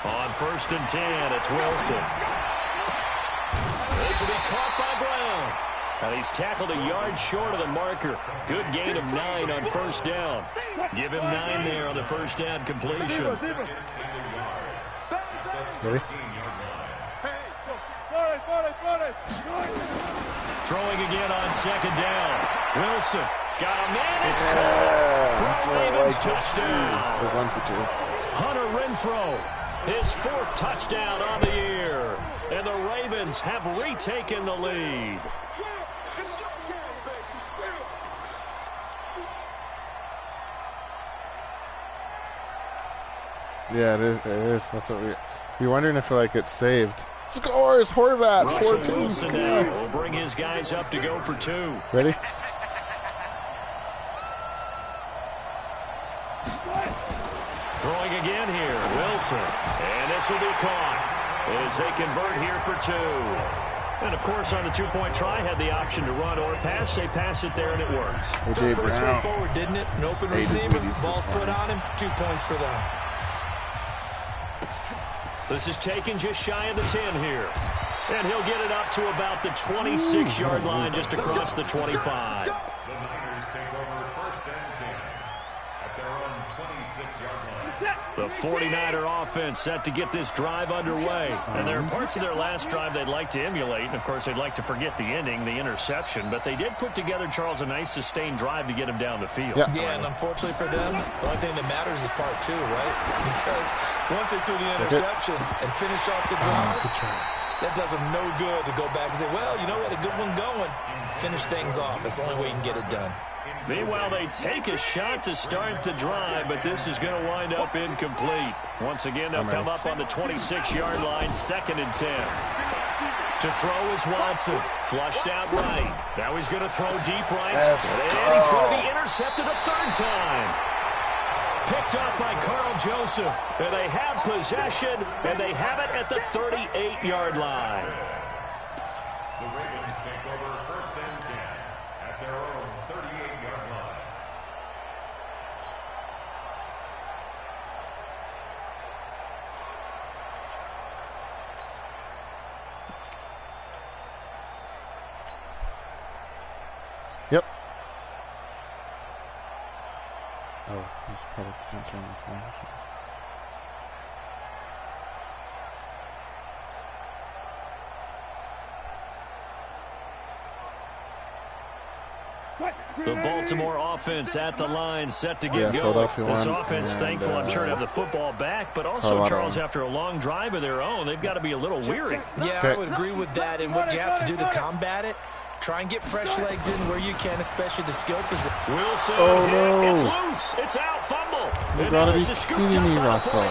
On 1st and 10, it's Wilson. This will be caught by Brown. And he's tackled a yard short of the marker. Good gain of 9 on first down. Give him 9 there on the first down completion. Ready? Throwing again on 2nd down. Wilson got a man. It's caught for a Ravens touchdown. They're 1 for 2. Hunter Renfrow, his 4th touchdown on the year. And the Ravens have retaken the lead. Yeah, it is. It is. That's what we're wondering if like it's saved. Scores! Horvat! Russell 4-2. Wilson now will bring his guys up to go for 2. Ready? Throwing again here, Wilson. And this will be caught as they convert here for 2. And, of course, on the 2-point try, had the option to run or pass. They pass it there, and it works. AJ Pretty Brown. straightforward, didn't it? An open receiver, ball's put on him, 2 points for them. This is taken just shy of the 10 here. And he'll get it up to about the 26-yard line, just across the 25. The Niners take over 1st and 10 at their own 26-yard line. The 49er offense set to get this drive underway. And there are parts of their last drive they'd like to emulate. And, of course, they'd like to forget the ending, the interception. But they did put together, Charles, a nice sustained drive to get him down the field. Yeah, and unfortunately for them, the only thing that matters is part 2, right? Because once they threw the interception and finished off the drive, that does them no good to go back and say, well, you know, we had a good one going. Finish things off. That's the only way you can get it done. Meanwhile, they take a shot to start the drive, but this is going to wind up incomplete. Once again, they'll come up on the 26-yard line, 2nd and 10. To throw is Watson. Flushed out right. Now he's going to throw deep right. And he's going to be intercepted a 3rd time. Picked up by Carl Joseph. And they have possession, and they have it at the 38-yard line. The Ravens take over 1st and 10 at their own 38-yard line. Yep. Oh, he's probably answering the phone. The Baltimore offense at the line, set to get going. This offense thankful, I'm sure, to have the football back, but also, Charles, after a long drive of their own, they've got to be a little weary. Yeah, I would agree with that. And what you have to do to combat it, try and get fresh legs in where you can, especially the skill position. Wilson, it's loose, it's out, fumble. You gotta be kidding me, Russell.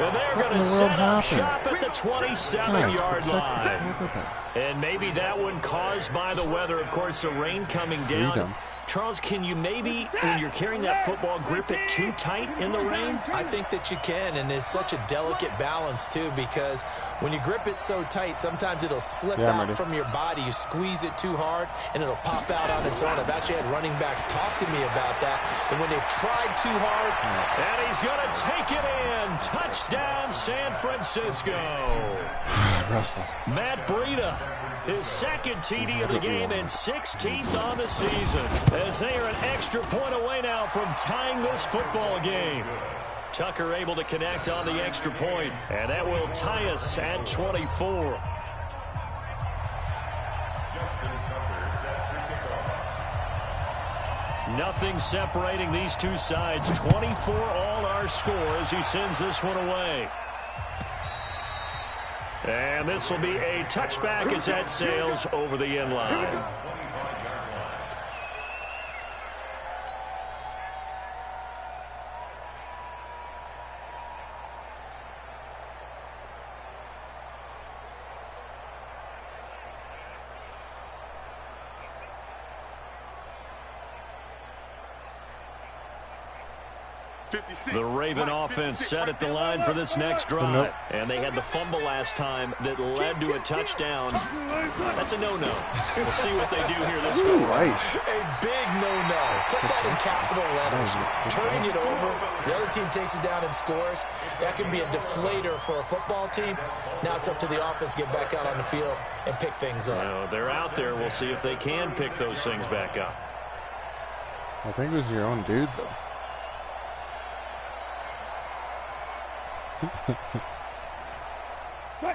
And they're going to set up shop at the 27-yard line. And maybe that one caused by the weather, of course, the rain coming down. Charles, can you maybe, when you're carrying that football, grip it too tight in the rain? I think that you can, and it's such a delicate balance, too, because when you grip it so tight, sometimes it'll slip out from your body. You squeeze it too hard, and it'll pop out on its own. I've actually had running backs talk to me about that, and when they've tried too hard. And he's going to take it in. Touchdown, San Francisco. Russell. Matt Breida, his second TD of the game and 16th on the season, as they are an extra point away now from tying this football game. Tucker able to connect on the extra point, and that will tie us at 24. Nothing separating these two sides. 24 all our score as he sends this one away. And this will be a touchback as that sails over the end line. The Raven offense set at the line for this next drive. And they had the fumble last time that led to a touchdown. That's a no-no. We'll see what they do here this go. A big no-no. Put that in capital letters. Turning it over. The other team takes it down and scores. That can be a deflator for a football team. Now it's up to the offense to get back out on the field and pick things up. Well, they're out there. We'll see if they can pick those things back up. I think it was your own dude, though.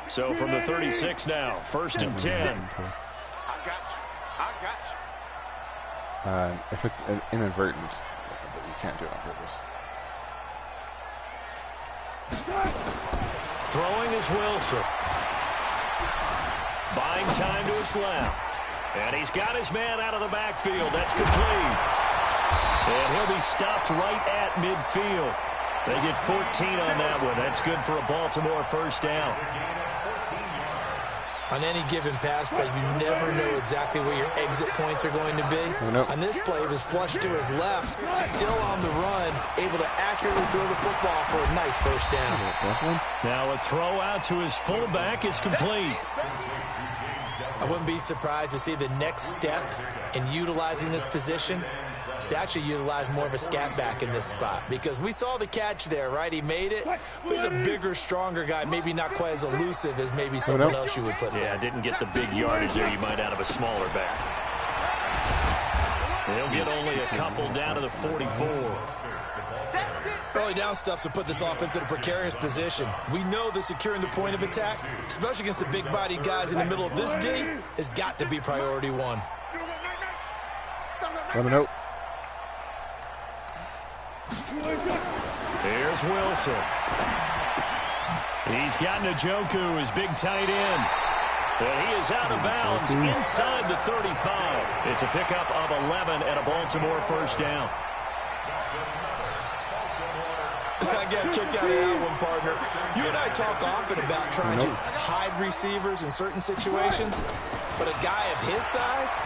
So from the 36 now, 1st and 10. I got you. If it's inadvertent, you can't do it on purpose. Throwing is Wilson. Buying time to his left. And he's got his man out of the backfield. That's complete. And he'll be stopped right at midfield. They get 14 on that one. That's good for a Baltimore first down. On any given pass play, you never know exactly where your exit points are going to be. On this play, it was flushed to his left, still on the run, able to accurately throw the football for a nice first down. Now a throw out to his fullback is complete. I wouldn't be surprised to see the next step in utilizing this position is to actually utilize more of a scat back in this spot, because we saw the catch there, right? He made it. He's a bigger, stronger guy, maybe not quite as elusive as maybe someone else you would put there. Yeah, didn't get the big yardage there you might out of a smaller back. They'll get only a couple down to the 44. Early down stuff to put this offense in a precarious position. We know that securing the point of attack, especially against the big-bodied guys in the middle of this D, has got to be priority one. Let me know. Here's Wilson. He's got Njoku, his big tight end. And he is out of bounds inside the 35. It's a pickup of 11 and a Baltimore first down. I got a kick out of that one, partner. You and I talk often about trying to hide receivers in certain situations, but a guy of his size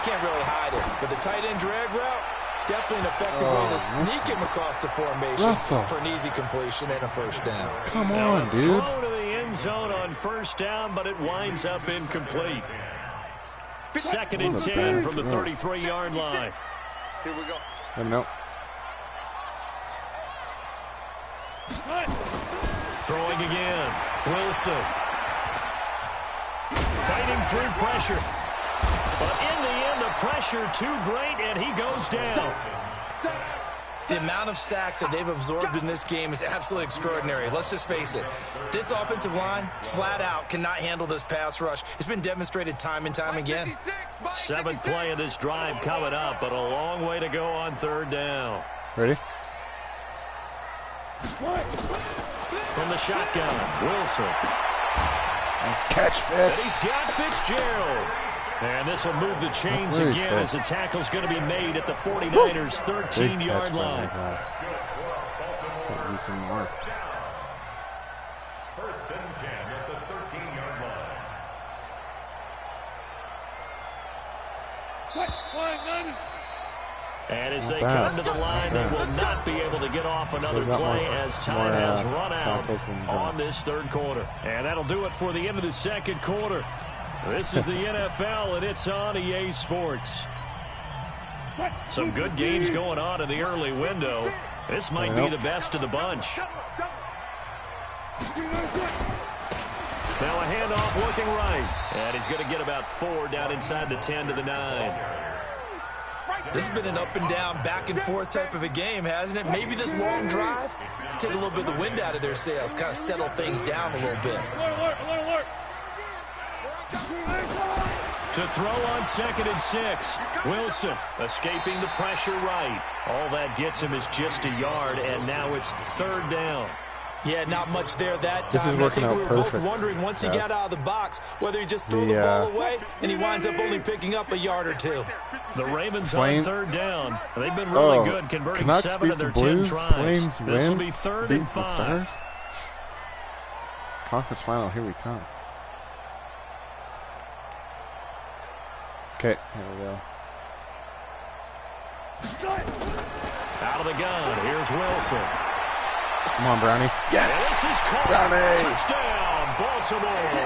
can't really hide it. But the tight end drag route, definitely an effective way to sneak him across the formation for an easy completion and a first down. Come on, dude. Throw to the end end zone on first down, but it winds up incomplete. 2nd and 10 from the 33-yard line. Here we go. Let me know. Throwing again. Wilson. Fighting through pressure. But in the end, the pressure too great, and he goes down. The amount of sacks that they've absorbed in this game is absolutely extraordinary. Let's just face it. This offensive line, flat out, cannot handle this pass rush. It's been demonstrated time and time again. 7th play of this drive coming up, but a long way to go on 3rd down. Ready? From the shotgun, Wilson. Nice catch, Fitz. And he's got Fitzgerald. And this will move the chains again as the tackle's going to be made at the 49ers' 13-yard line. Could use some more. 1st and 10 at the 13-yard line. And as they come to the line, they will not be able to get off another play as time has run out on this 3rd quarter. And that'll do it for the end of the 2nd quarter. This is the NFL, and it's on EA Sports. Some good games going on in the early window. This might be the best of the bunch. Now a handoff working right. And he's going to get about 4 down inside the 10 to the 9. This has been an up and down, back and forth type of a game, hasn't it? Maybe this long drive take a little bit of the wind out of their sails, kind of settle things down a little bit. To throw on 2nd and 6. Wilson escaping the pressure right. All that gets him is just a yard, and now it's 3rd down. Yeah, not much there that time. I think we were both wondering once he got out of the box whether he just threw the ball away, and he winds up only picking up a yard or 2. The Ravens on 3rd down. They've been really good, converting 7 of their 10 tries. This will be 3rd and 5. Conference final, here we come. Okay, here we go. Out of the gun, here's Wilson. Come on, Brownie. Yes! And this is caught. Brownie! Touchdown, Baltimore!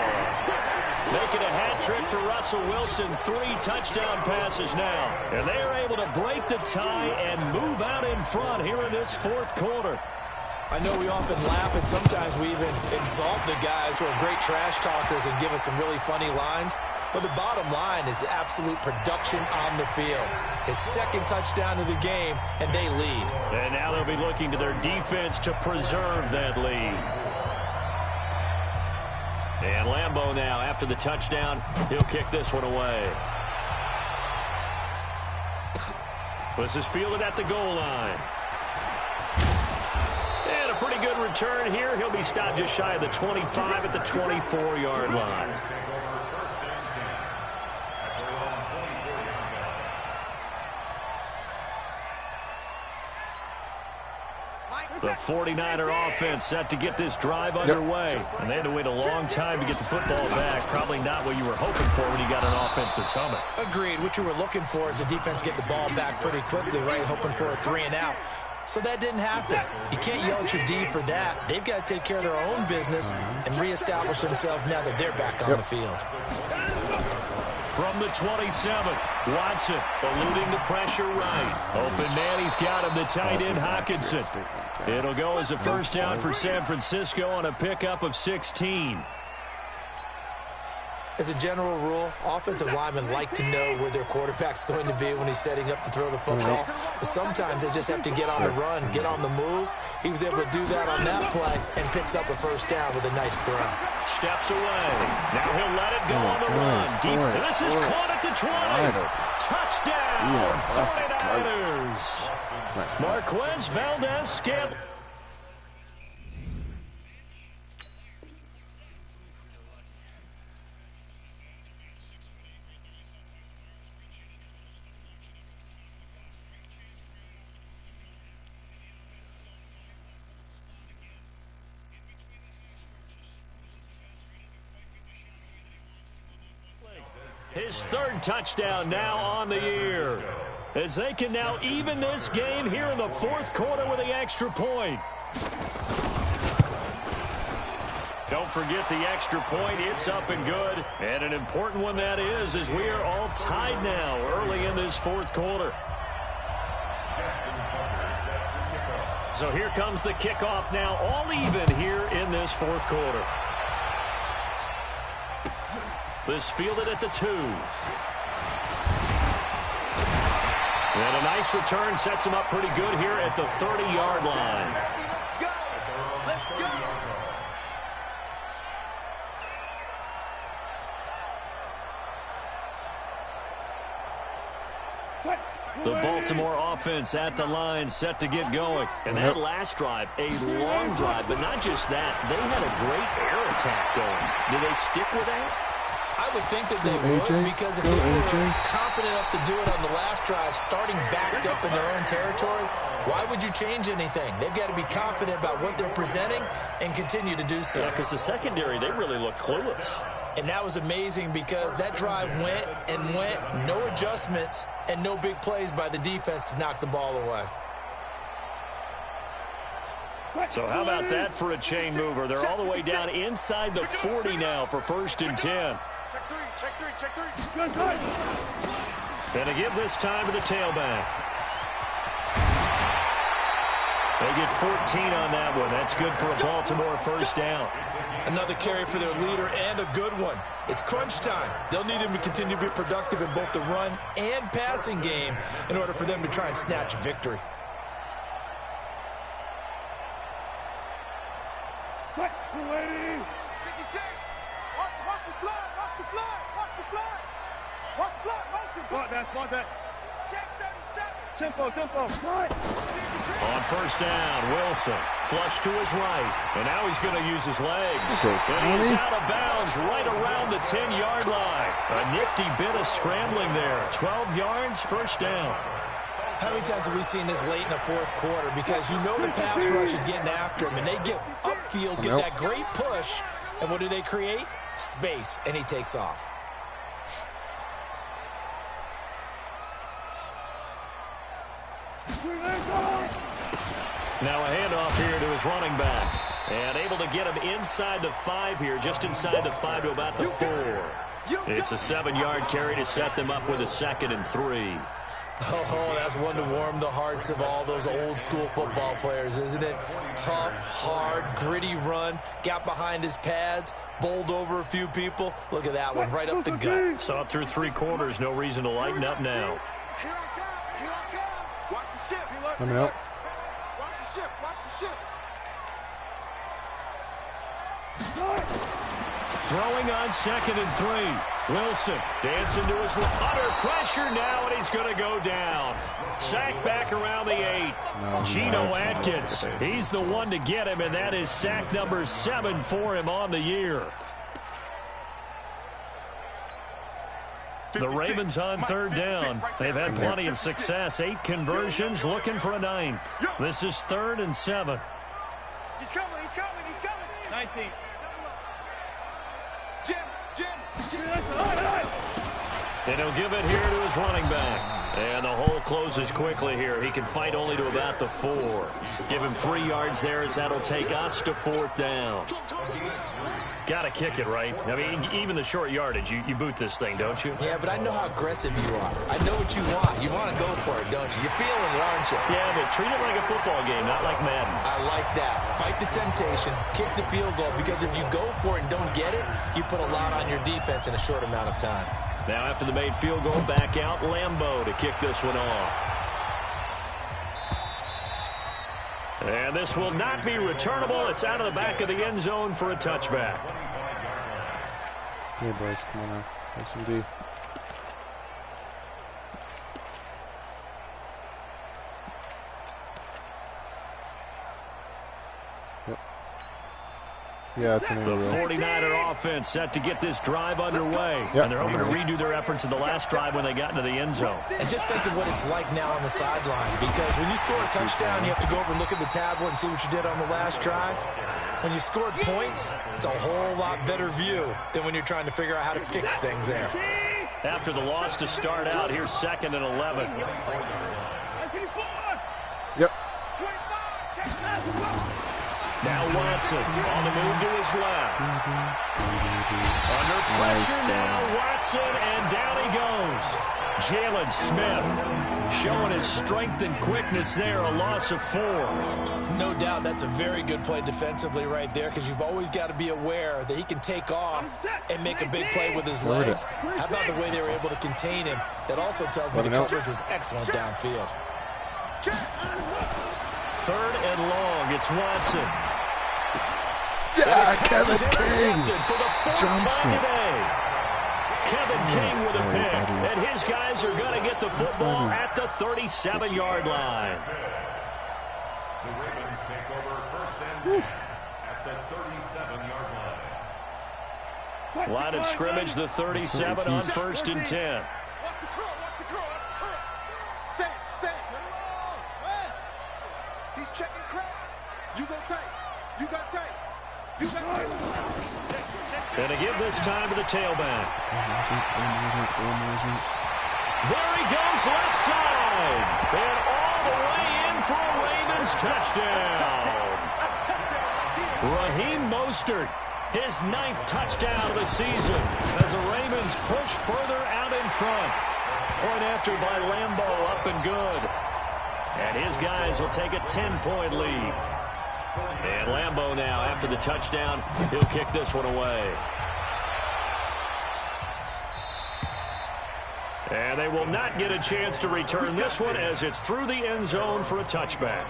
Making a hat trick for Russell Wilson. 3 touchdown passes now. And they are able to break the tie and move out in front here in this 4th quarter. I know we often laugh, and sometimes we even exalt the guys who are great trash talkers and give us some really funny lines. But the bottom line is absolute production on the field. His 2nd touchdown of the game, and they lead. And now they'll be looking to their defense to preserve that lead. And Lambeau now, after the touchdown, he'll kick this one away. This is fielded at the goal line. And a pretty good return here. He'll be stopped just shy of the 25 at the 24-yard line. The 49er offense set to get this drive underway. And they had to wait a long time to get the football back. Probably not what you were hoping for when you got an offense that's humming. Agreed. What you were looking for is the defense get the ball back pretty quickly, right? Hoping for a 3 and out. So that didn't happen. You can't yell at your D for that. They've got to take care of their own business and reestablish themselves now that they're back on the field. From the 27, Watson eluding the pressure right. Open man, he's got him, the tight end Hockenson. It'll go as a 1st down for San Francisco on a pickup of 16. As a general rule, offensive linemen like to know where their quarterback's going to be when he's setting up to throw the football. But sometimes they just have to get on the run, get on the move. He was able to do that on that play and picks up a 1st down with a nice throw. Steps away. Now he'll let it go on the run. Deep. And this is caught at the 20. Touchdown, 49ers. Marquez Valdez-Scantling. His 3rd touchdown now on the year. As they can now even this game here in the 4th quarter with the extra point. Don't forget the extra point. It's up and good. And an important one that is, as we are all tied now early in this fourth quarter. So here comes the kickoff now, all even here in this fourth quarter. This fielded at the 2. And a nice return sets him up pretty good here at the 30-yard line. The Baltimore offense at the line, set to get going. And that last drive, a long drive, but not just that. They had a great air attack going. Do they stick with that? I would think that they would, because if they were confident enough to do it on the last drive, starting backed up in their own territory, why would you change anything? They've got to be confident about what they're presenting and continue to do so. Yeah, because the secondary, they really look clueless. And that was amazing because that drive went and went, no adjustments, and no big plays by the defense to knock the ball away. So how about that for a chain mover? They're all the way down inside the 40 now for 1st and 10. Check three. Going to give this time to the tailback. They get 14 on that one. That's good for a Baltimore first down. Another carry for their leader and a good one. It's crunch time. They'll need him to continue to be productive in both the run and passing game in order for them to try and snatch a victory. Waiting. 56. Watch the flood. Watch that. Check 37. Tempo. On first down, Wilson flush to his right, and now he's going to use his legs. And he's out of bounds right around the 10-yard line. A nifty bit of scrambling there. 12 yards, first down. How many times have we seen this late in the fourth quarter? Because you know the pass rush is getting after him, and they get upfield, get that great push, and what do they create? Space, and he takes off. Now a handoff here to his running back. And able to get him inside the 5 here, just inside the 5 to about the 4. It's a 7-yard carry to set them up with a 2nd and 3. Oh, that's one to warm the hearts of all those old-school football players, isn't it? Tough, hard, gritty run, got behind his pads, bowled over a few people. Look at that one, right up the gut. Saw it through 3 quarters, no reason to lighten up now. Here I come. Watch the ship. I'm out. Watch the ship. Throwing on 2nd and 3. Wilson dancing to his under pressure now, and he's going to go down. Sack back around the 8. Geno Atkins, he's the one to get him, and that is sack number 7 for him on the year. The Ravens on 3rd down. They've had plenty of success. 8 conversions, looking for a 9th. This is 3rd and 7. He's coming. 19. Jim. And he'll give it here to his running back. And the hole closes quickly here. He can fight only to about the 4. Give him 3 yards there as that'll take us to 4th down. Got to kick it, right? I mean, even the short yardage, you boot this thing, don't you? Yeah, but I know how aggressive you are. I know what you want. You want to go for it, don't you? You're feeling it, aren't you? Yeah, but treat it like a football game, not like Madden. I like that. Fight the temptation, kick the field goal, because if you go for it and don't get it, you put a lot on your defense in a short amount of time. Now after the made field goal, back out Lambeau to kick this one off. And this will not be returnable. It's out of the back of the end zone for a touchback. Hey, boys, come on now. Nice and D. Yep. Yeah, it's an The area. 49er offense set to get this drive underway. Yep. And they're hoping to redo their efforts in the last drive when they got into the end zone. And just think of what it's like now on the sideline, because when you score a touchdown, you have to go over and look at the tablet and see what you did on the last drive. When you scored points, it's a whole lot better view than when you're trying to figure out how to fix things there. After the loss to start out, here's 2nd and 11. Yep. Now Watson on the move to his left. Under pressure now, Watson, and down he goes. Jalen Smith showing his strength and quickness there, a loss of 4. No doubt that's a very good play defensively right there, because you've always got to be aware that he can take off and make a big play with his legs. How about the way they were able to contain him? That also tells me the coverage was excellent downfield. 3rd and long, it's Watson. Yeah, Kevin King for the 4th time today. Kevin King with a pick, and his guys are going to get the football at the 37-yard line. The Ravens take over 1st and 10 at the 37-yard line. Line of scrimmage, the 37 on 1st and 10. Watch the curl, watch the curl, watch the curl. Say it. He's checking crowd. You go tight. You got tight. You got tight. And to give this time to the tailback. There he goes, left side. And all the way in for a Ravens touchdown. Raheem Mostert, his 9th touchdown of the season as the Ravens push further out in front. Point after by Lambeau, up and good. And his guys will take a 10-point lead. And Lambeau now, after the touchdown, he'll kick this one away. And they will not get a chance to return this one as it's through the end zone for a touchback.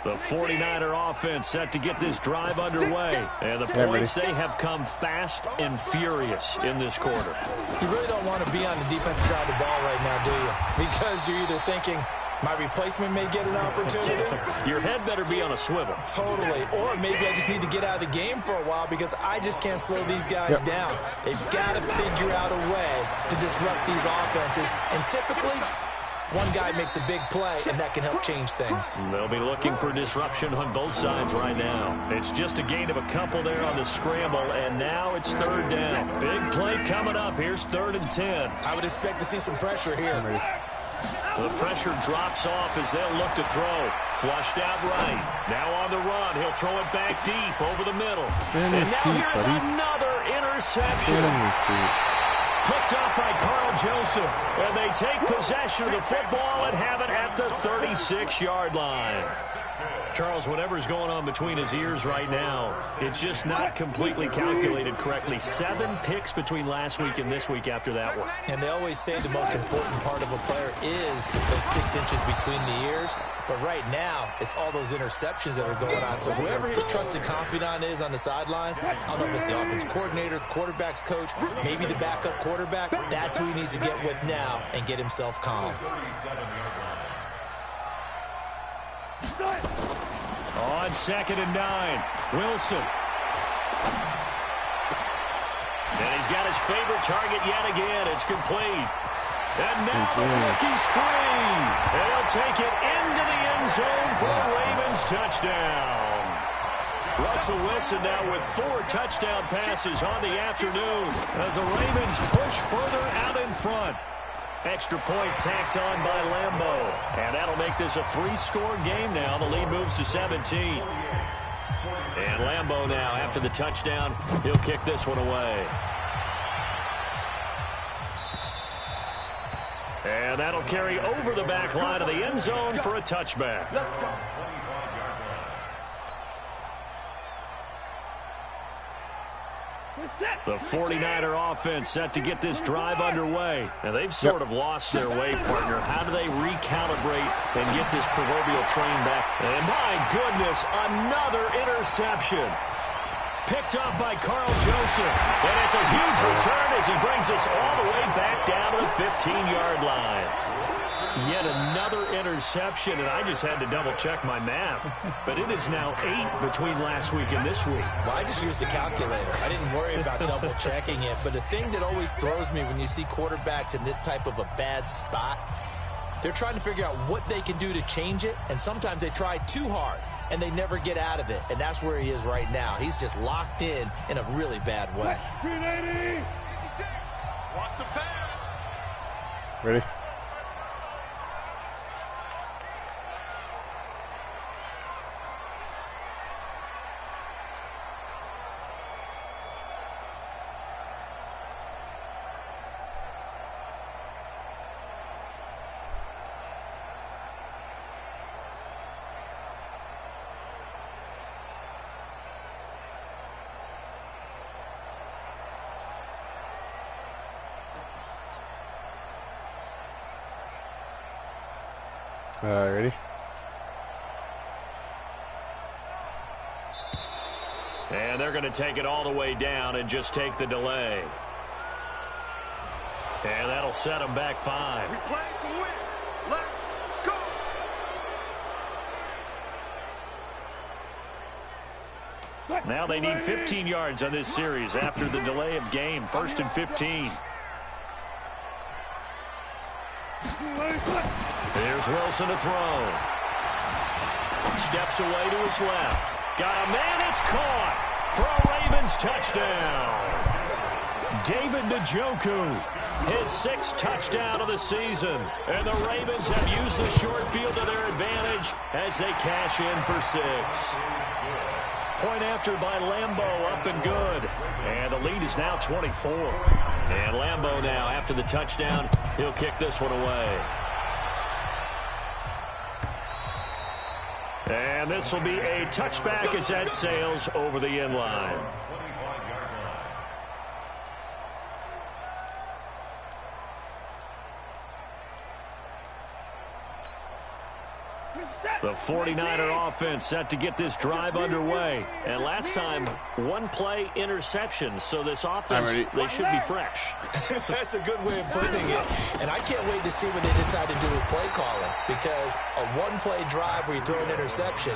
The 49er offense set to get this drive underway. And the points, they have come fast and furious in this quarter. You really don't want to be on the defensive side of the ball right now, do you? Because you're either thinking, my replacement may get an opportunity. Your head better be on a swivel. Totally. Or maybe I just need to get out of the game for a while because I just can't slow these guys down. They've got to figure out a way to disrupt these offenses. And typically, one guy makes a big play, and that can help change things. They'll be looking for disruption on both sides right now. It's just a gain of a couple there on the scramble, and now it's 3rd down. Big play coming up. Here's 3rd and 10. I would expect to see some pressure here. The pressure drops off as they'll look to throw. Flushed out right. Now on the run. He'll throw it back deep over the middle. And now here's another interception. Picked up by Carl Joseph. And they take possession of the football and have it at the 36-yard line. Charles, whatever's going on between his ears right now, it's just not completely calculated correctly. 7 picks between last week and this week after that one. And they always say the most important part of a player is those 6 inches between the ears. But right now, it's all those interceptions that are going on. So whoever his trusted confidant is on the sidelines, I don't know if it's the offense coordinator, the quarterback's coach, maybe the backup quarterback, that's who he needs to get with now and get himself calm. On 2nd and 9, Wilson. And he's got his favorite target yet again. It's complete. And now the rookie's free. And he'll take it into the end zone for a Ravens touchdown. Russell Wilson now with 4 touchdown passes on the afternoon as the Ravens push further out in front. Extra point tacked on by Lambeau. And that'll make this a 3-score game now. The lead moves to 17. And Lambeau now, after the touchdown, he'll kick this one away. And that'll carry over the back line of the end zone for a touchback. The 49er offense set to get this drive underway. And they've sort of lost their way, partner. How do they recalibrate and get this proverbial train back? And my goodness, another interception. Picked up by Carl Joseph. And it's a huge return as he brings us all the way back down to the 15-yard line. Yet another interception, and I just had to double-check my math. But it is now 8 between last week and this week. Well, I just used a calculator. I didn't worry about double-checking it. But the thing that always throws me when you see quarterbacks in this type of a bad spot, they're trying to figure out what they can do to change it, and sometimes they try too hard. and they never get out of it. And that's where he is right now. He's just locked in a really bad way. Watch the pass. Ready? Ready? And they're going to take it all the way down and just take the delay. And that'll set them back 5. We play to win. Let's go. Now they need 15 yards on this series after the delay of game. 1st and 15. Here's Wilson to throw. Steps away to his left. Got a man, it's caught for a Ravens touchdown. David Njoku, his 6th touchdown of the season. And the Ravens have used the short field to their advantage as they cash in for 6. Point after by Lambeau, up and good. And the lead is now 24. And Lambeau now, after the touchdown, he'll kick this one away. And this will be a touchback as that sails over the end line. The 49er offense set to get this drive underway. And last time, 1 play interception. So this offense, they should be fresh. That's a good way of putting it. And I can't wait to see what they decide to do with play calling. Because a 1-play drive where you throw an interception,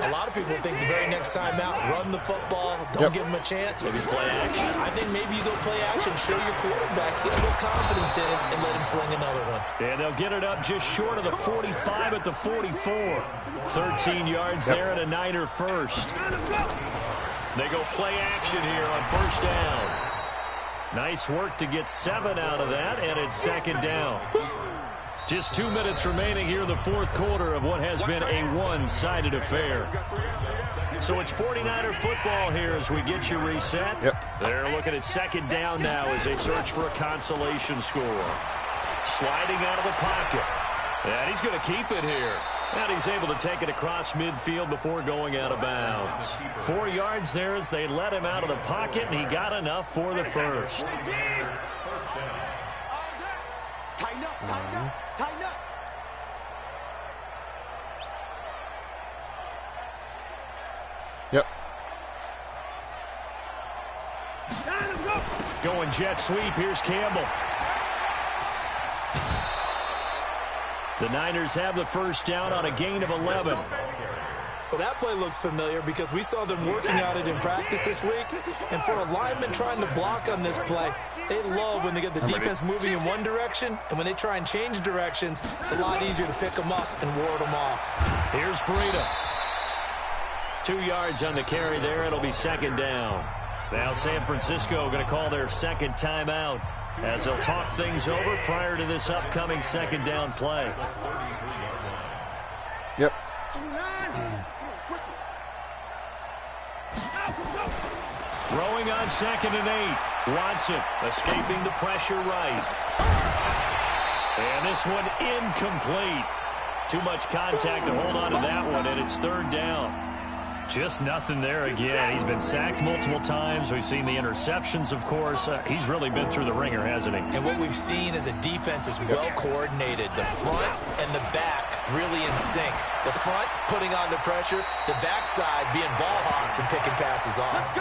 a lot of people think the very next time out, run the football, don't give them a chance. Maybe play action. I think maybe you go play action, show your quarterback, get a little confidence in it, and let him fling another one. And they'll get it up just short of the 45 at the 44. 13 yards there and a Niner first. They go play action here on 1st down. Nice work to get 7 out of that, and it's 2nd down. Just 2 minutes remaining here in the 4th quarter of what has been a one-sided affair. So it's 49er football here as we get you reset. They're looking at 2nd down now as they search for a consolation score. Sliding out of the pocket. And he's going to keep it here. And he's able to take it across midfield before going out of bounds. 4 yards there as they let him out of the pocket, and he got enough for the first. Tighten up, tighten up, tighten up. Yep. Going jet sweep. Here's Campbell. The Niners have the first down on a gain of 11. Well, that play looks familiar because we saw them working at it in practice this week. And for a lineman trying to block on this play, they love when they get the defense moving in one direction. And when they try and change directions, it's a lot easier to pick them up and ward them off. Here's Breida. 2 yards on the carry there. It'll be 2nd down. Now San Francisco going to call their 2nd timeout as they'll talk things over prior to this upcoming 2nd down play. Yep. Throwing on 2nd and 8. Watson escaping the pressure right. And this one incomplete. Too much contact to hold on to that one, and it's 3rd down. Just nothing there again. He's been sacked multiple times. We've seen the interceptions, of course. He's really been through the ringer, hasn't he? And what we've seen is a defense is well coordinated. The front and the back really in sync. The front putting on the pressure, the backside being ball hawks and picking passes off.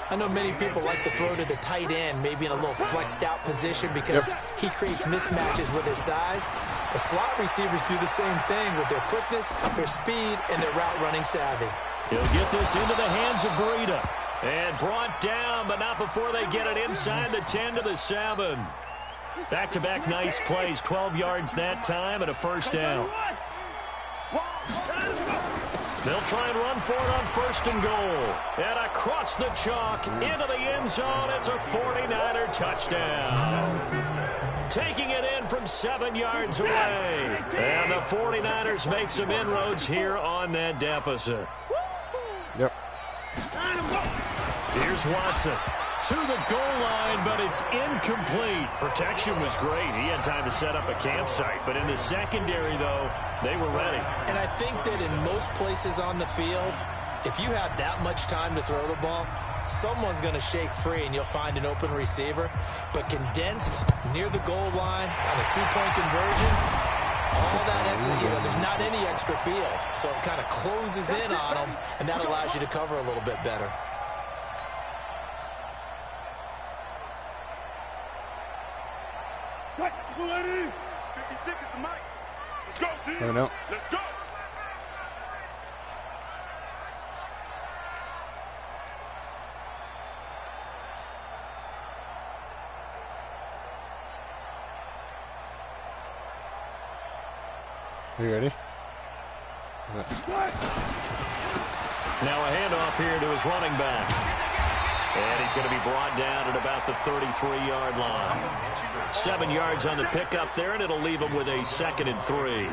I know many people like to throw to the tight end, maybe in a little flexed out position because he creates mismatches with his size. The slot receivers do the same thing with their quickness, their speed, and their route running savvy. He'll get this into the hands of Breida. And brought down, but not before they get it inside the 10 to the 7. Back-to-back nice plays, 12 yards that time and a first down. They'll try and run for it on 1st and goal. And across the chalk, into the end zone, it's a 49er touchdown. Taking it in from 7 yards away. And the 49ers make some inroads here on that deficit. Yep. Here's Watson. To the goal line, but it's incomplete. Protection was great. He had time to set up a campsite. But in the secondary, though, they were ready. And I think that in most places on the field, if you have that much time to throw the ball, someone's going to shake free and you'll find an open receiver. But condensed near the goal line on a two-point conversion, all that extra, there's not any extra field. So it kind of closes in on them, and that allows you to cover a little bit better. Ready? 50 seconds to Mike. Let's go, team. Oh, no. Let's go. Are you ready? Now a handoff here to his running back. And he's going to be brought down at about the 33-yard line. 7 yards on the pickup there, and it'll leave him with a 2nd and 3.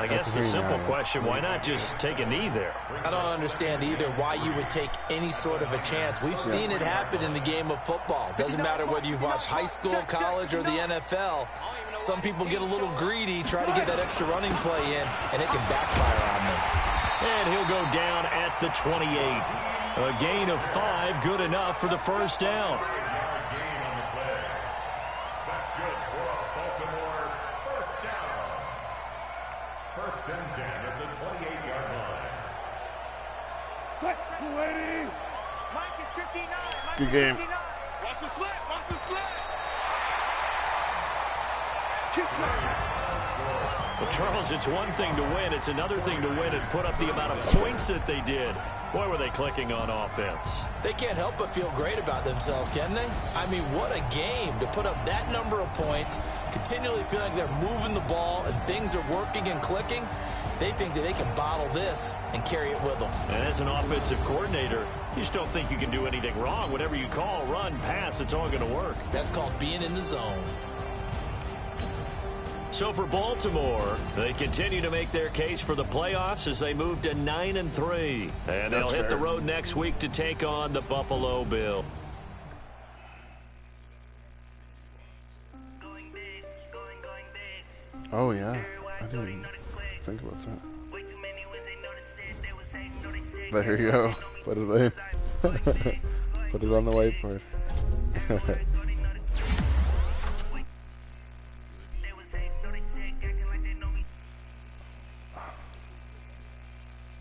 I guess the simple question, why not just take a knee there? I don't understand either why you would take any sort of a chance. We've seen it happen in the game of football. Doesn't matter whether you've watched high school, college, or the NFL. Some people get a little greedy, try to get that extra running play in, and it can backfire on them. And he'll go down at the 28. A gain of 5, good enough for the first down. That's good for a Baltimore first down. 1st and 10 at the 28-yard line. Ready? Mike is 59. Good game. Watch the slant. Watch the slant. Well, Charles, it's one thing to win. It's another thing to win and put up the amount of points that they did. Boy, were they clicking on offense. They can't help but feel great about themselves, can they? I mean, what a game to put up that number of points, continually feeling like they're moving the ball and things are working and clicking. They think that they can bottle this and carry it with them. And as an offensive coordinator, you just don't think you can do anything wrong. Whatever you call, run, pass, it's all going to work. That's called being in the zone. So for Baltimore, they continue to make their case for the playoffs as they move to 9-3. And they'll hit the road next week to take on the Buffalo Bills. Oh, yeah. I didn't even think about that. There you go. Put it in. Put it on the whiteboard.